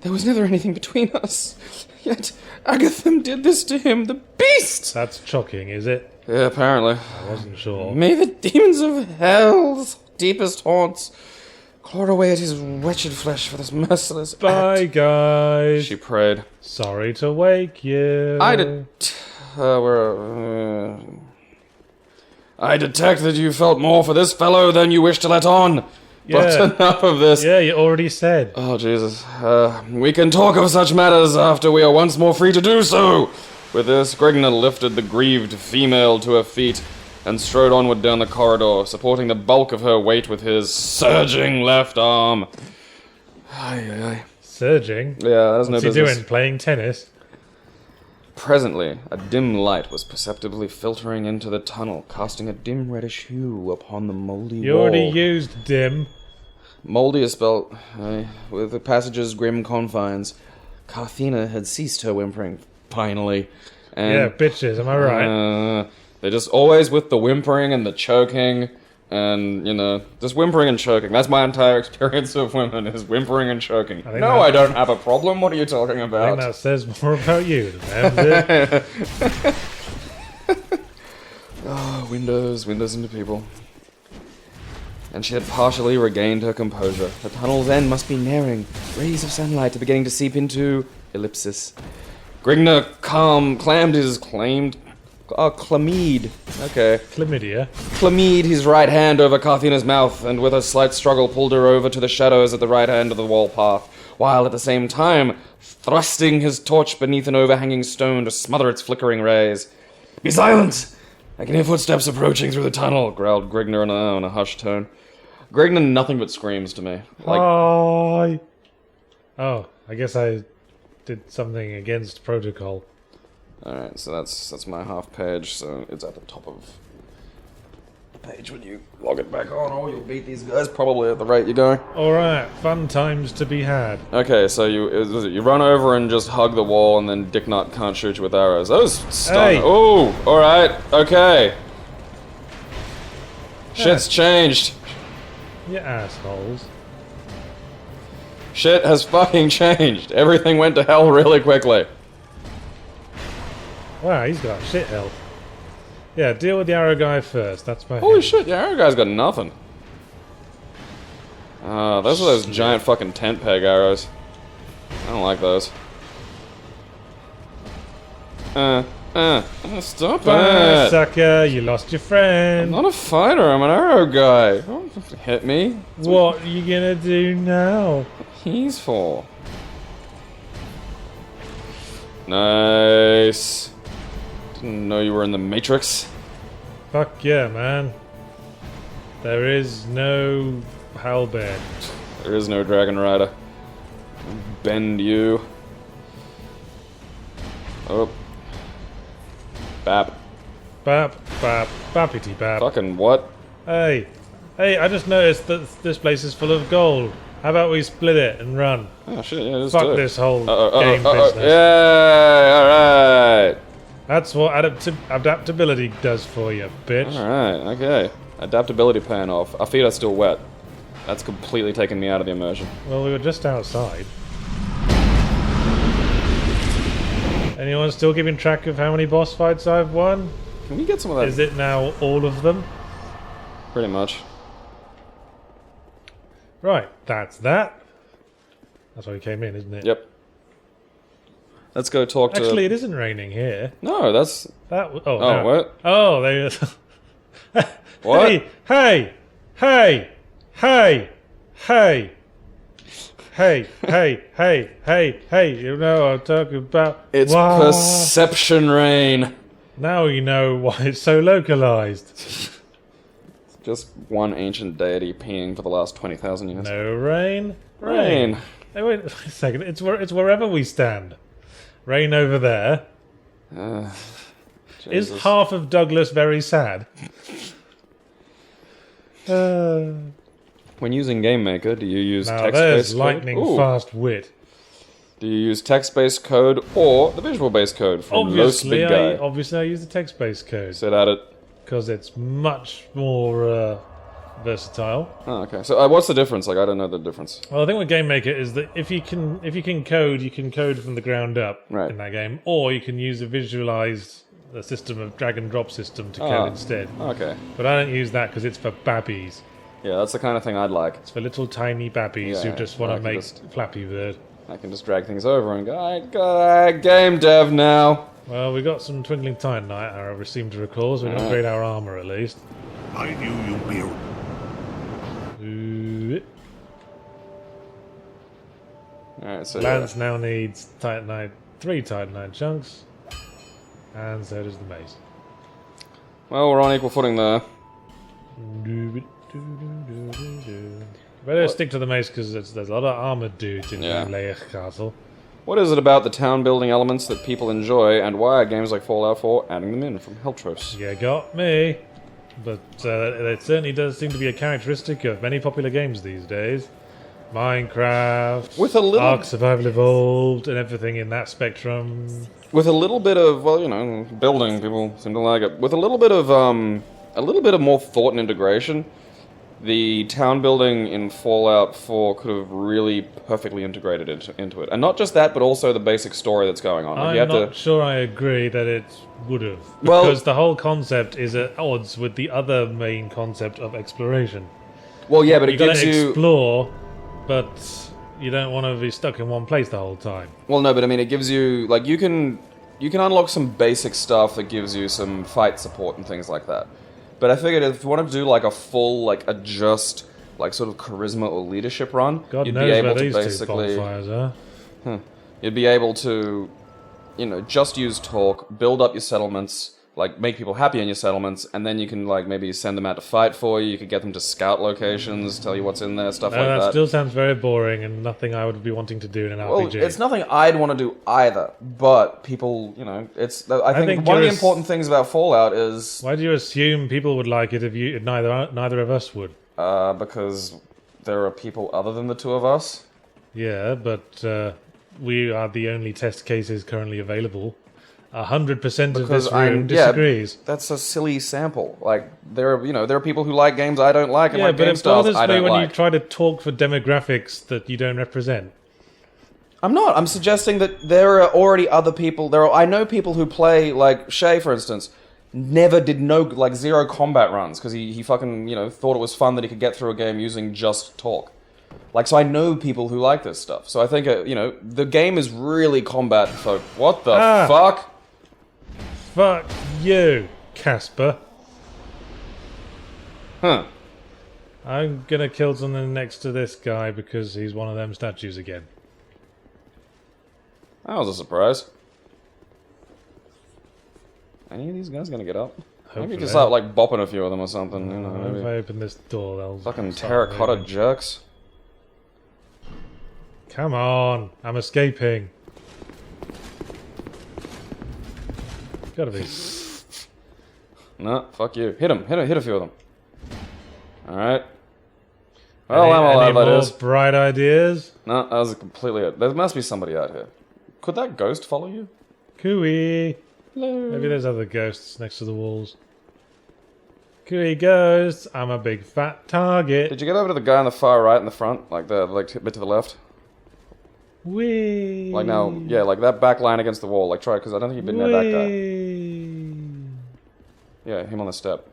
There was never anything between us. Yet Agathim did this to him, the beast! That's chocking, is it? Yeah, apparently. I wasn't sure. May the demons of hell's deepest haunts clawed away at his wretched flesh for this merciless Bye, act. guys. She prayed. Sorry to wake you. I detect that you felt more for this fellow than you wish to let on. But Yeah. enough of this. Yeah, you already said. Oh, Jesus. We can talk of such matters after we are once more free to do so. With this, Grigna lifted the grieved female to her feet and strode onward down the corridor, supporting the bulk of her weight with his surging left arm. Aye. Surging? Yeah, that's no What's he business. doing? Playing tennis? Presently, a dim light was perceptibly filtering into the tunnel, casting a dim reddish hue upon the moldy You wall. already used dim. Moldy is spelt with the passage's grim confines. Carthena had ceased her whimpering, finally. And, Yeah, bitches, am I right? They're just always with the whimpering and the choking, and, just whimpering and choking. That's my entire experience of women, is whimpering and choking. think No, that- I don't have a problem. What are you talking I about? think that says more about you than them did. Windows into people. And she had partially regained her composure. The tunnel's end must be nearing. Rays of sunlight are beginning to seep into... ellipsis. Grigna clammed his chlamyd. Okay. Chlamydia. Chlamyd his right hand over Carthena's mouth, and with a slight struggle pulled her over to the shadows at the right hand of the wall path, while at the same time thrusting his torch beneath an overhanging stone to smother its flickering rays. Be silent! I can hear footsteps approaching through the tunnel, growled Grigna in a hushed tone. Grigna nothing but screams to me. Hi. Oh, I guess I did something against protocol. Alright, so that's my half page, so it's at the top of the page when you log it back on. Oh, you'll beat these guys probably at the rate you're going. Alright, fun times to be had. Okay, so you run over and just hug the wall, and then Dick Nut can't shoot you with arrows. Those stun. Hey. Oh, alright, okay. Shit's changed. You assholes. Shit has fucking changed. Everything went to hell really quickly. Wow, he's got shit health. Yeah, deal with the arrow guy first. That's my Holy hand. shit, the arrow guy's got nothing. Those are those giant fucking tent peg arrows. I don't like those. Stop Bye, it! sucker, you lost your friend. I'm not a fighter, I'm an arrow guy. Don't hit me. What are you gonna do now? He's for. Nice. Didn't know you were in the Matrix. Fuck yeah, man. There is no halberd. There is no Dragon Rider. Bend you. Oh. Bap. Bap, bap, bappity bap. Fucking what? Hey, I just noticed that this place is full of gold. How about we split it and run? Oh shit, yeah, just Fuck do it. this whole game business. Yay, alright. That's what adaptability does for you, bitch. Alright, okay. Adaptability paying off. Our feet are still wet. That's completely taken me out of the immersion. Well, we were just outside. Anyone still keeping track of how many boss fights I've won? Can we get some of that? Is it now all of them? Pretty much. Right, that's that. That's why we came in, isn't it? Yep. Let's go talk to... Actually, it isn't raining here. No, that's... Oh, Oh, no. what? Oh, they... What? Hey! Hey! Hey! Hey! Hey! Hey, hey, hey, hey, hey, you know what I'm talking about. It's Wow. perception rain. Now you know why it's so localized. Just one ancient deity peeing for the last 20,000 years. No rain. Rain. Hey, wait a second. It's wherever we stand. Rain over there. Is Jesus. half of Douglas very sad? When using Game Maker, do you use Now text-based there's code? lightning Ooh. fast wit. Do you use text-based code or the visual-based code from Los Big Guy? Obviously, I use the text-based code Sit at it. because it's much more versatile. Oh, okay. So what's the difference? Like, I don't know the difference. Well, the thing with Game Maker is that if you can code, you can code from the ground up Right. in that game, or you can use a visualized system of drag and drop system to code instead. Okay. But I don't use that because it's for babbies. Yeah, that's the kind of thing I'd like. It's for little tiny babbies who Yeah, just want I to can make just- Flappy Bird. I can just drag things over and go, I got game dev now. Well, we got some Twinkling Titanite, I seem to recall, so we can upgrade our armor at least. I knew you'd be. Ooh. Alright, so Lance now needs Titanite, 3 Titanite chunks, and so does the mace. well, we're on equal footing there. Better stick to the mace because there's a lot of armored dudes in Yeah. Drangleic Castle. What is it about the town building elements that people enjoy, and why are games like Fallout 4 adding them in from Heltros? You got me. But it certainly does seem to be a characteristic of many popular games these days. Minecraft, With a little- Ark Survival Evolved, and everything in that spectrum. With a little bit of, well, you know, building, people seem to like it. With a little bit of more thought and integration, the town building in Fallout 4 could have really perfectly integrated into it. And not just that, but also the basic story that's going on. Like, you I'm have not sure I agree that it would have. Well- Because the whole concept is at odds with the other main concept of exploration. Well, yeah, but it You gotta gives you... explore, but you don't want to be stuck in one place the whole time. Well, no, but I mean, it gives you... Like, you can unlock some basic stuff that gives you some fight support and things like that. But I figured if you want to do, like, a full, like, adjust, like, sort of charisma or leadership run, God you'd knows be able where to these basically... two bonfires are. You'd be able to, you know, just use talk, build up your settlements, like, make people happy in your settlements, and then you can, like, maybe send them out to fight for you. You could get them to scout locations, tell you what's in there, stuff like That that. still sounds very boring and nothing I would be wanting to do in an Well, RPG. it's nothing I'd want to do either, but people, you know, it's... I think one of the you're important things about Fallout is... Why do you assume people would like it if neither of us would? because there are people other than the two of us. Yeah, but we are the only test cases currently available. 100% of Because this room yeah, disagrees. that's a silly sample. Like, there are people who like games I don't like, and Yeah, like but game it styles bothers I me don't when like. you try to talk for demographics that you don't represent. I'm not. I'm suggesting that there are already other people. I know people who play, like Shay, for instance, never did zero combat runs because he fucking, you know, thought it was fun that he could get through a game using just talk. Like, so I know people who like this stuff. So I think, you know, the game is really combat folk. What the fuck? Fuck you, Casper. Huh. I'm gonna kill something next to this guy because he's one of them statues again. That was a surprise. Any of these guys gonna get up? Maybe Hopefully. just start, like, bopping a few of them or something, you know, If maybe. I open this door, they'll Fucking start terracotta moving. jerks. Come on, I'm escaping. Gotta be. No, fuck you. Hit a few of them. Alright. Well, I'm Any allowed that more is. bright ideas? No, that was completely it. There must be somebody out here. Could that ghost follow you? Cooey. Maybe there's other ghosts next to the walls. Cooey ghosts, I'm a big fat target. Did you get over to the guy on the far right in the front? Like the bit to the left? Wee. Like now, yeah, like that back line against the wall. Like try, because I don't think you've been near that guy. Wee. Yeah, him on the step.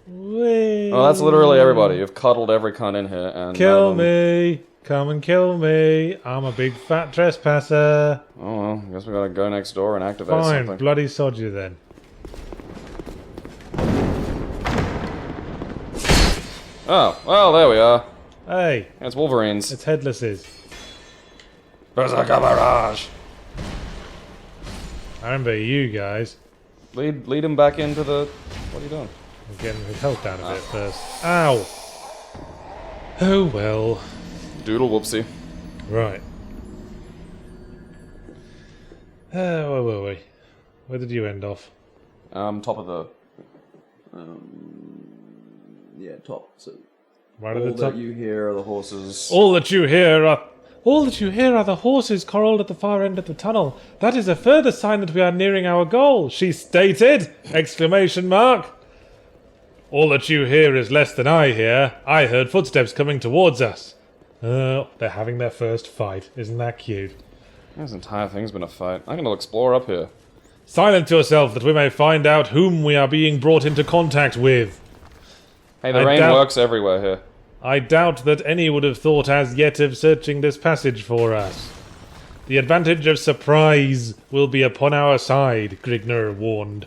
Wee. Oh, that's literally everybody. You've cuddled every cunt in here and... Kill me. Come and kill me. I'm a big fat trespasser. Oh well, I guess we gotta go next door and activate Fine, something. bloody sod you then. Oh, well, there we are. Hey, It's Wolverines. it's headlesses. Berserker Barrage! I remember you guys. Lead him back into the... What are you doing? I'm getting his health down a bit first. Ow! Oh well. Doodle whoopsie. Right. Where were we? Where did you end off? Top of the... Yeah, top. So Right at all the top. that you hear are the horses. All that you hear are the horses corralled at the far end of the tunnel. That is a further sign that we are nearing our goal, she stated! Exclamation mark! All that you hear is less than I hear. I heard footsteps coming towards us. They're having their first fight. Isn't that cute? This entire thing's been a fight. I'm gonna explore up here. Silence yourself that we may find out whom we are being brought into contact with. Hey, the I rain doubt- works everywhere here. I doubt that any would have thought as yet of searching this passage for us. The advantage of surprise will be upon our side, Grigner warned.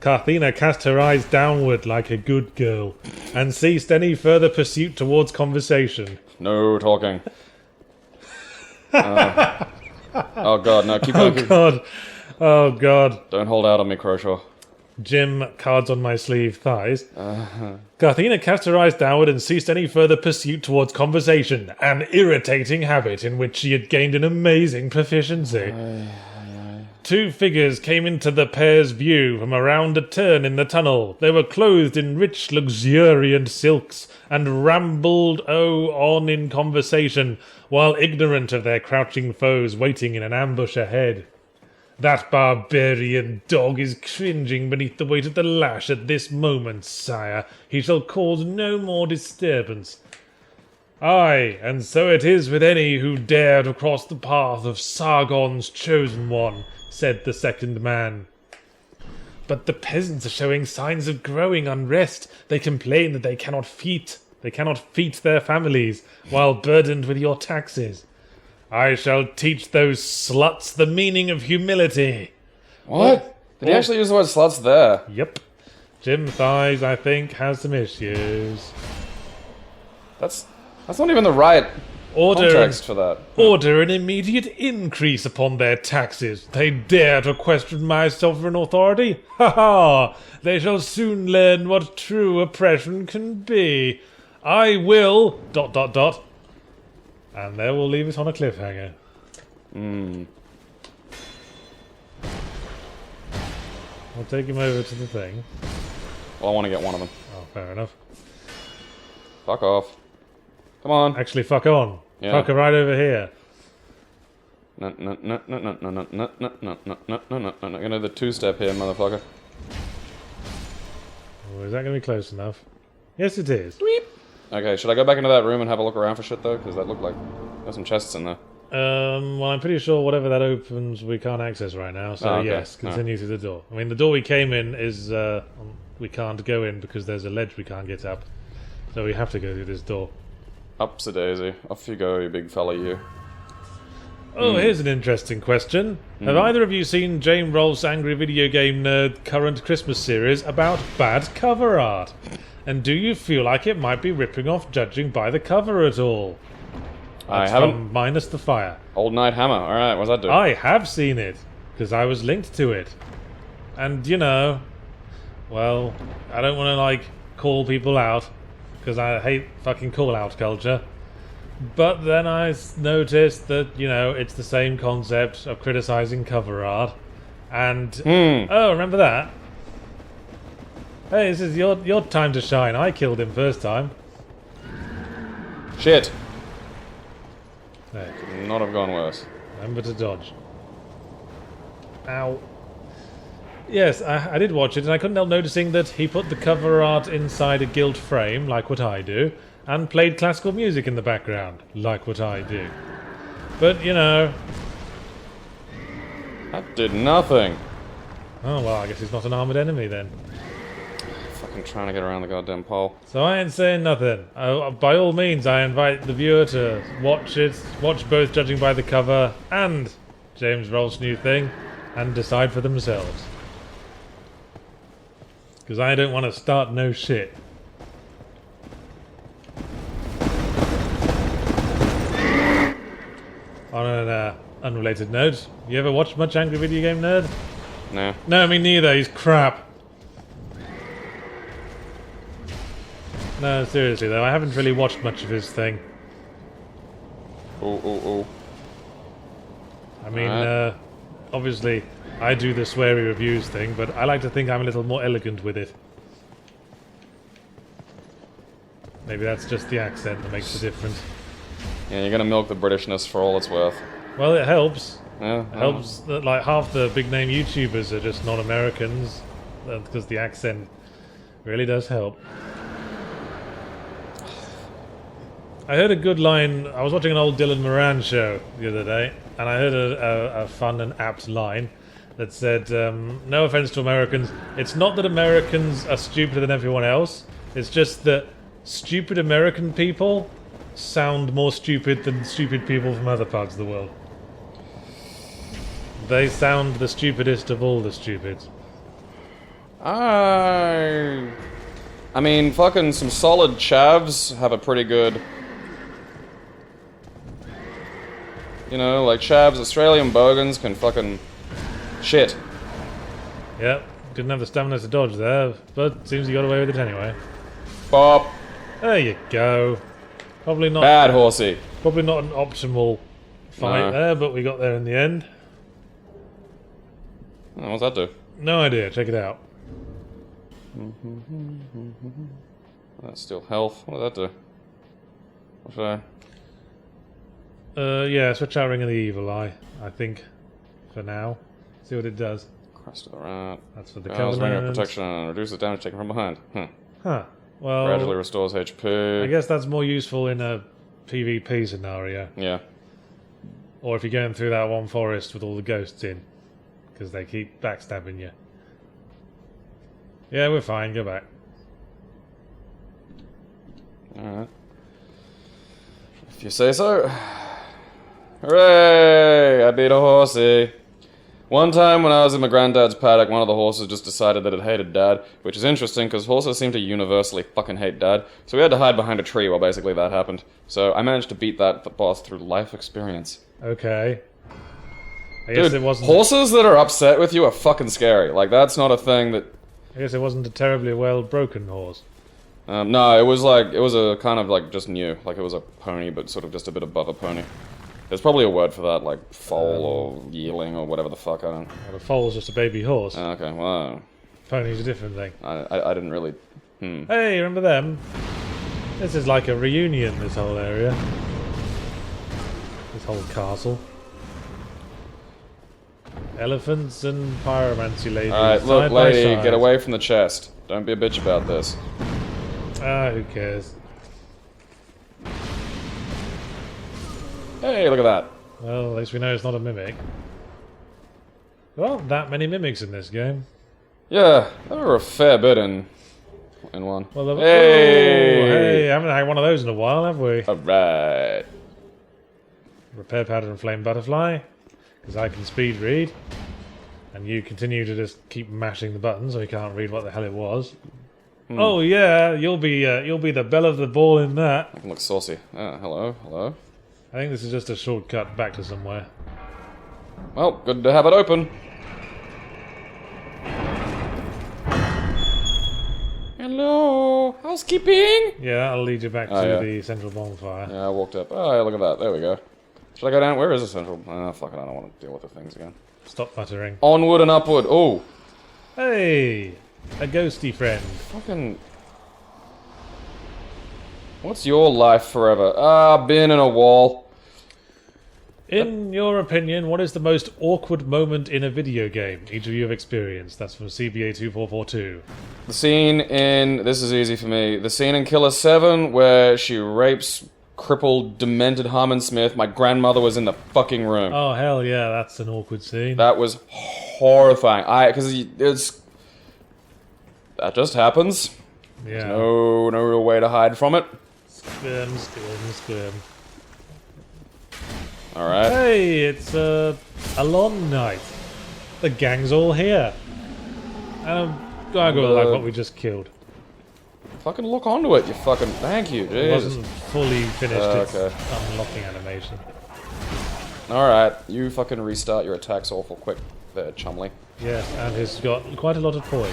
Carthena cast her eyes downward like a good girl, and ceased any further pursuit towards conversation. No talking. Oh god, no, keep Oh going. god. Oh god. Don't hold out on me, Croshaw. Jim, cards on my sleeve, thighs. Carthena cast her eyes downward and ceased any further pursuit towards conversation, an irritating habit in which she had gained an amazing proficiency. Two figures came into the pair's view from around a turn in the tunnel. They were clothed in rich, luxuriant silks and rambled on in conversation, while ignorant of their crouching foes waiting in an ambush ahead. That barbarian dog is cringing beneath the weight of the lash at this moment, sire. He shall cause no more disturbance. Aye, and so it is with any who dare to cross the path of Sargon's chosen one, said the second man. But the peasants are showing signs of growing unrest. They complain that they cannot feed their families while burdened with your taxes. I shall teach those sluts the meaning of humility. What? Did he actually use the word sluts there? Yep. Jim Thighs, I think, has some issues. That's not even the right context for that. Order an immediate increase upon their taxes. They dare to question my sovereign authority? Ha ha! They shall soon learn what true oppression can be. I will... ... And there we'll leave it on a cliffhanger. I'll take him over to the thing. Well, I want to get one of them. Oh, fair enough. Fuck off. Come on. Actually, fuck on. Yeah. Fuck her right over here. No. Gonna do the two-step here, motherfucker. Oh, is that going to be close enough? Yes, it is. Okay, should I go back into that room and have a look around for shit, though? Because that looked like there's some chests in there. Well, I'm pretty sure whatever that opens, we can't access right now. So, Oh, okay. yes, continue through the door. I mean, the door we came in is... we can't go in because there's a ledge we can't get up. So we have to go through this door. Upsy daisy. Off you go, you big fella, you. Oh, here's an interesting question. Have either of you seen James Rolfe's Angry Video Game Nerd current Christmas series about bad cover art? And do you feel like it might be ripping off judging by the cover at all? I That's haven't. from Minus the Fire. Old Night Hammer. Alright, what's that do? I have seen it, because I was linked to it. And, you know, well, I don't want to, like, call people out, because I hate fucking call-out culture. But then I noticed that, you know, it's the same concept of criticizing cover art. And, oh, remember that? Hey, this is your time to shine. I killed him first time. Shit. There. Could not have gone worse. Remember to dodge. Ow. Yes, I did watch it, and I couldn't help noticing that he put the cover art inside a gilt frame, like what I do, and played classical music in the background, like what I do. But, you know... That did nothing. Oh, well, I guess he's not an armoured enemy, then. Fucking trying to get around the goddamn pole. So I ain't saying nothing. By all means, I invite the viewer to watch it, watch both Judging by the Cover and James Rolfe's new thing, and decide for themselves. Because I don't want to start no shit. On an unrelated note, you ever watched much Angry Video Game Nerd? Nah. No, me neither. He's crap. No, seriously though, I haven't really watched much of his thing. Ooh. I mean, Alright. obviously, I do the sweary reviews thing, but I like to think I'm a little more elegant with it. Maybe that's just the accent that makes the difference. Yeah, you're gonna milk the Britishness for all it's worth. Well, it helps. Yeah. It helps that like half the big name YouTubers are just not Americans, because the accent really does help. I heard a good line. I was watching an old Dylan Moran show the other day, and I heard a fun and apt line that said, no offense to Americans, it's not that Americans are stupider than everyone else, It's just that stupid American people sound more stupid than stupid people from other parts of the world. They sound the stupidest of all the stupids. I mean, fucking some solid chavs have a pretty good... You know, like chavs, Australian bogans can fucking... shit. Yep, didn't have the stamina to dodge there, but seems he got away with it anyway. Bop. There you go. Probably not... Bad horsey. Probably not an optimal fight there, but we got there in the end. Oh, what's that do? No idea, check it out. That's still health. What does that do? What should I... Yeah, switch out Ring of the Evil Eye, I think, for now. See what it does. Crest of the Rat. That's for the Ring of Covenant. protection and reduces damage taken from behind. Huh. Well, Gradually restores HP. I guess that's more useful in a PvP scenario. Yeah. Or if you're going through that one forest with all the ghosts in. Because they keep backstabbing you. Yeah, we're fine, go back. Alright. If you say so. Hooray! I beat a horsey. One time when I was in my granddad's paddock, one of the horses just decided that it hated Dad, which is interesting because horses seem to universally fucking hate Dad. So we had to hide behind a tree while basically that happened. So I managed to beat that boss through life experience. Okay. I guess Dude, it wasn't... horses that are upset with you are fucking scary. Like, that's not a thing that... I guess it wasn't a terribly well broken horse. No, it was a kind of like just new. Like it was a pony, but sort of just a bit above a pony. There's probably a word for that, like foal or yearling or whatever the fuck, I don't... Well, a foal's just a baby horse. Okay, well... Pony's a different thing. I didn't really... Hey, remember them? This is like a reunion, this whole area. This whole castle. Elephants and pyromancy ladies. Alright, look, side by lady, side. get away from the chest. Don't be a bitch about this. Ah, who cares? Hey, look at that. Well, at least we know it's not a mimic. There aren't that many mimics in this game. Yeah, there were a fair bit in one. Well, hey! Oh, hey, haven't had one of those in a while, have we? Alright. Repair pattern flame butterfly, because I can speed read, and you continue to just keep mashing the button so you can't read what the hell it was. Oh yeah, you'll be the belle of the ball in that. I can look saucy. Hello, hello. I think this is just a shortcut back to somewhere. Well, good to have it open. Hello, housekeeping? Yeah, I'll lead you back to the central bonfire. Yeah, I walked up. Oh, yeah, look at that. There we go. Should I go down? Where is the central? Oh, fuck it, I don't want to deal with the things again. Stop muttering. Onward and upward. Oh. Hey, a ghosty friend. Fucking... What's your life forever? Been in a wall. In your opinion, what is the most awkward moment in a video game each of you have experienced? That's from CBA2442. The scene in... This is easy for me. The scene in Killer 7 where she rapes crippled, demented Harmon Smith. My grandmother was in the fucking room. Oh, hell yeah, that's an awkward scene. That was horrifying. Because it's... That just happens. Yeah. No real way to hide from it. Squirm. Alright. Hey, it's a long night. The gang's all here. I go like what we just killed. Fucking look onto it, you fucking... Thank you, It Jesus. wasn't fully finished its Okay. unlocking animation. Alright, you fucking restart your attacks awful quick there, Chumley. Yes, and he's got quite a lot of poise.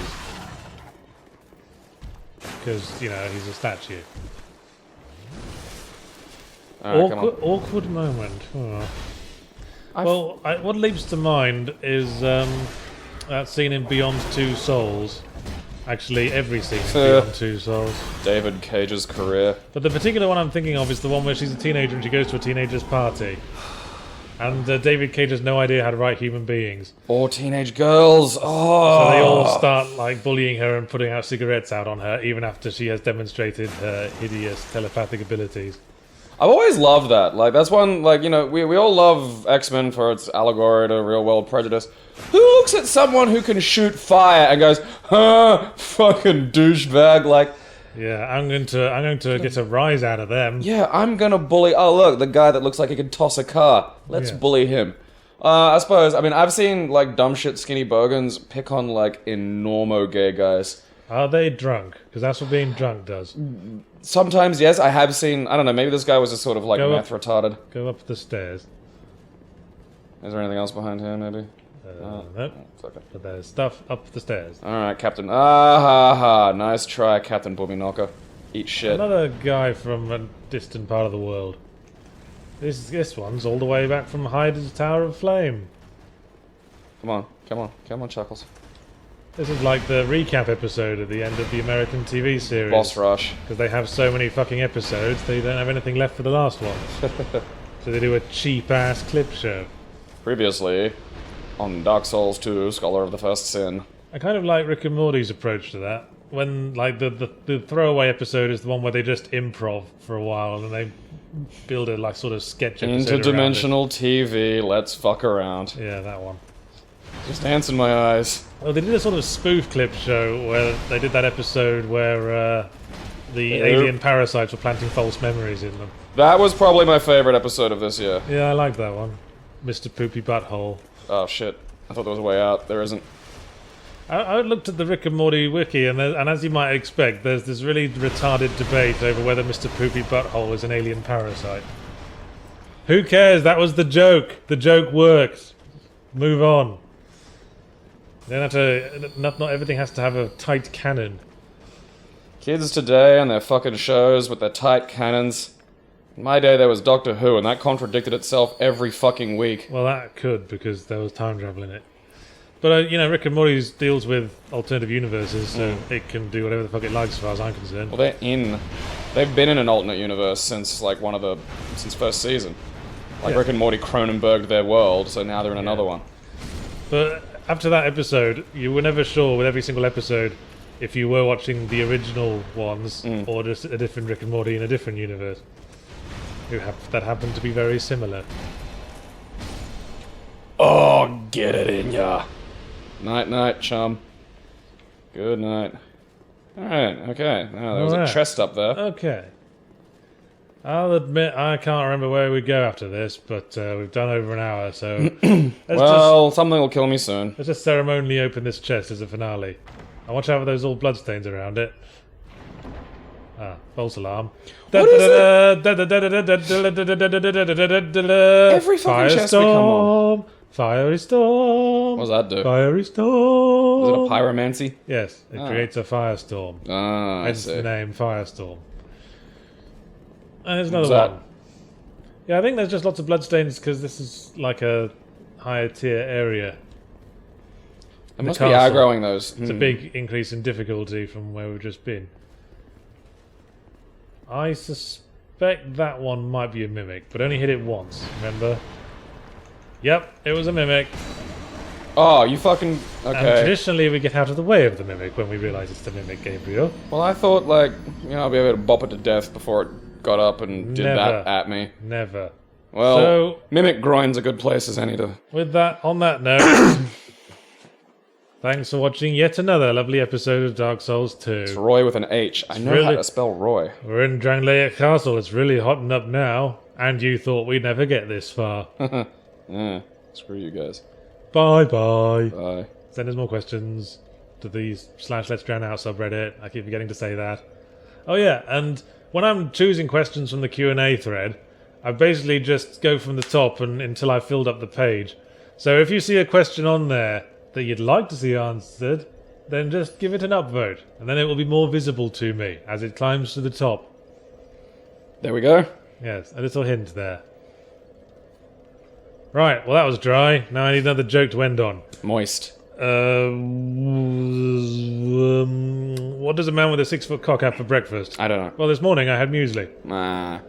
Because, you know, he's a statue. Alright, come on. Awkward moment. Oh. Well, what leaps to mind is that scene in Beyond Two Souls. Actually, every scene in Beyond Two Souls. David Cage's career. But the particular one I'm thinking of is the one where she's a teenager and she goes to a teenager's party. And David Cage has no idea how to write human beings. Or teenage girls. Oh. So they all start like bullying her and putting out cigarettes out on her, even after she has demonstrated her hideous telepathic abilities. I've always loved that. Like, that's one, like, you know, we all love X-Men for its allegory to real-world prejudice. Who looks at someone who can shoot fire and goes, huh, fucking douchebag? Like, Yeah, I'm going to get a rise out of them. Yeah, I'm gonna bully. Oh, look, the guy that looks like he could toss a car. Let's Yeah. bully him. I suppose. I mean, I've seen like dumb shit skinny bogans pick on like enormo gay guys. Are they drunk? Because that's what being drunk does. Sometimes, yes, I have seen. I don't know. Maybe this guy was just sort of like Go meth retarded. Go up the stairs. Is there anything else behind here? Maybe. Nope. Fuck it. But there's stuff up the stairs. All right, Captain. Ah ha ha! Nice try, Captain Booby Knocker. Eat shit. Another guy from a distant part of the world. This one's all the way back from Hyde's Tower of Flame. Come on, come on, come on, Chuckles. This is like the recap episode at the end of the American TV series. Boss rush. Because they have so many fucking episodes, they don't have anything left for the last one. So they do a cheap-ass clip show. Previously, on Dark Souls 2, Scholar of the First Sin. I kind of like Rick and Morty's approach to that. When, like, the throwaway episode is the one where they just improv for a while and then they build a, like, sort of sketch episode around Interdimensional TV, let's fuck around. it. Yeah, that one. Just ants in my eyes. Oh, they did a sort of spoof clip show where they did that episode where the alien parasites were planting false memories in them. That was probably my favorite episode of this year. Yeah, I like that one. Mr. Poopy Butthole. Oh shit. I thought there was a way out. There isn't. I looked at the Rick and Morty wiki, and as you might expect, there's this really retarded debate over whether Mr. Poopy Butthole is an alien parasite. Who cares? That was the joke. The joke worked. Move on. You don't have to. Not everything has to have a tight canon. Kids today and their fucking shows with their tight cannons. In my day there was Doctor Who and that contradicted itself every fucking week. Well, that could because there was time travel in it. But you know, Rick and Morty deals with alternative universes, so it can do whatever the fuck it likes, as far as I'm concerned. Well, they've been in an alternate universe since like since first season. Like Yeah. Rick and Morty Cronenberged their world, so now they're in another one. But after that episode, you were never sure with every single episode if you were watching the original ones or just a different Rick and Morty in a different universe. That happened to be very similar. Oh, get it in ya. Night, night, chum. Good night. Alright, okay. Now, there was Alright. a chest up there. Okay. I'll admit I can't remember where we go after this, but we've done over an hour, so Something will kill me soon. let's just ceremonially open this chest as a finale. And watch out for those old bloodstains around it. Ah, false alarm. What is Every fucking chest we come on. Fiery storm! What does that do? Fiery Is it storm! a pyromancy? Yes, it creates a firestorm. Ah, I Hence see. the name Firestorm. And there's another What's that? one. Yeah, I think there's just lots of bloodstains because this is like a higher tier area. It must the be castle. aggroing those. It's a big increase in difficulty from where we've just been. I suspect that one might be a mimic, but only hit it once, remember? Yep, it was a mimic. Oh, you fucking... And Okay. traditionally we get out of the way of the mimic when we realise it's the mimic, Gabriel. Well, I thought, like, I'll be able to bop it to death before it got up and did Never. that at me. Never. Well, So- mimic groin's a good place as any to... With that, on that note, thanks for watching yet another lovely episode of Dark Souls 2. Roy with an H. I know how really- to spell Roy. We're in Drangleic Castle, it's really hotting up now, and you thought we'd never get this far. Yeah, screw you guys. Bye-bye. Bye. Send us more questions to the /Let's Drown Out subreddit. I keep forgetting to say that. Oh yeah, and when I'm choosing questions from the Q&A thread, I basically just go from the top until I've filled up the page. So if you see a question on there that you'd like to see answered, then just give it an upvote, and then it will be more visible to me as it climbs to the top. There we go. Yes, a little hint there. Right, well that was dry. Now I need another joke to end on. Moist. What does a man with a 6-foot cock have for breakfast? I don't know. Well, this morning I had muesli. Ah.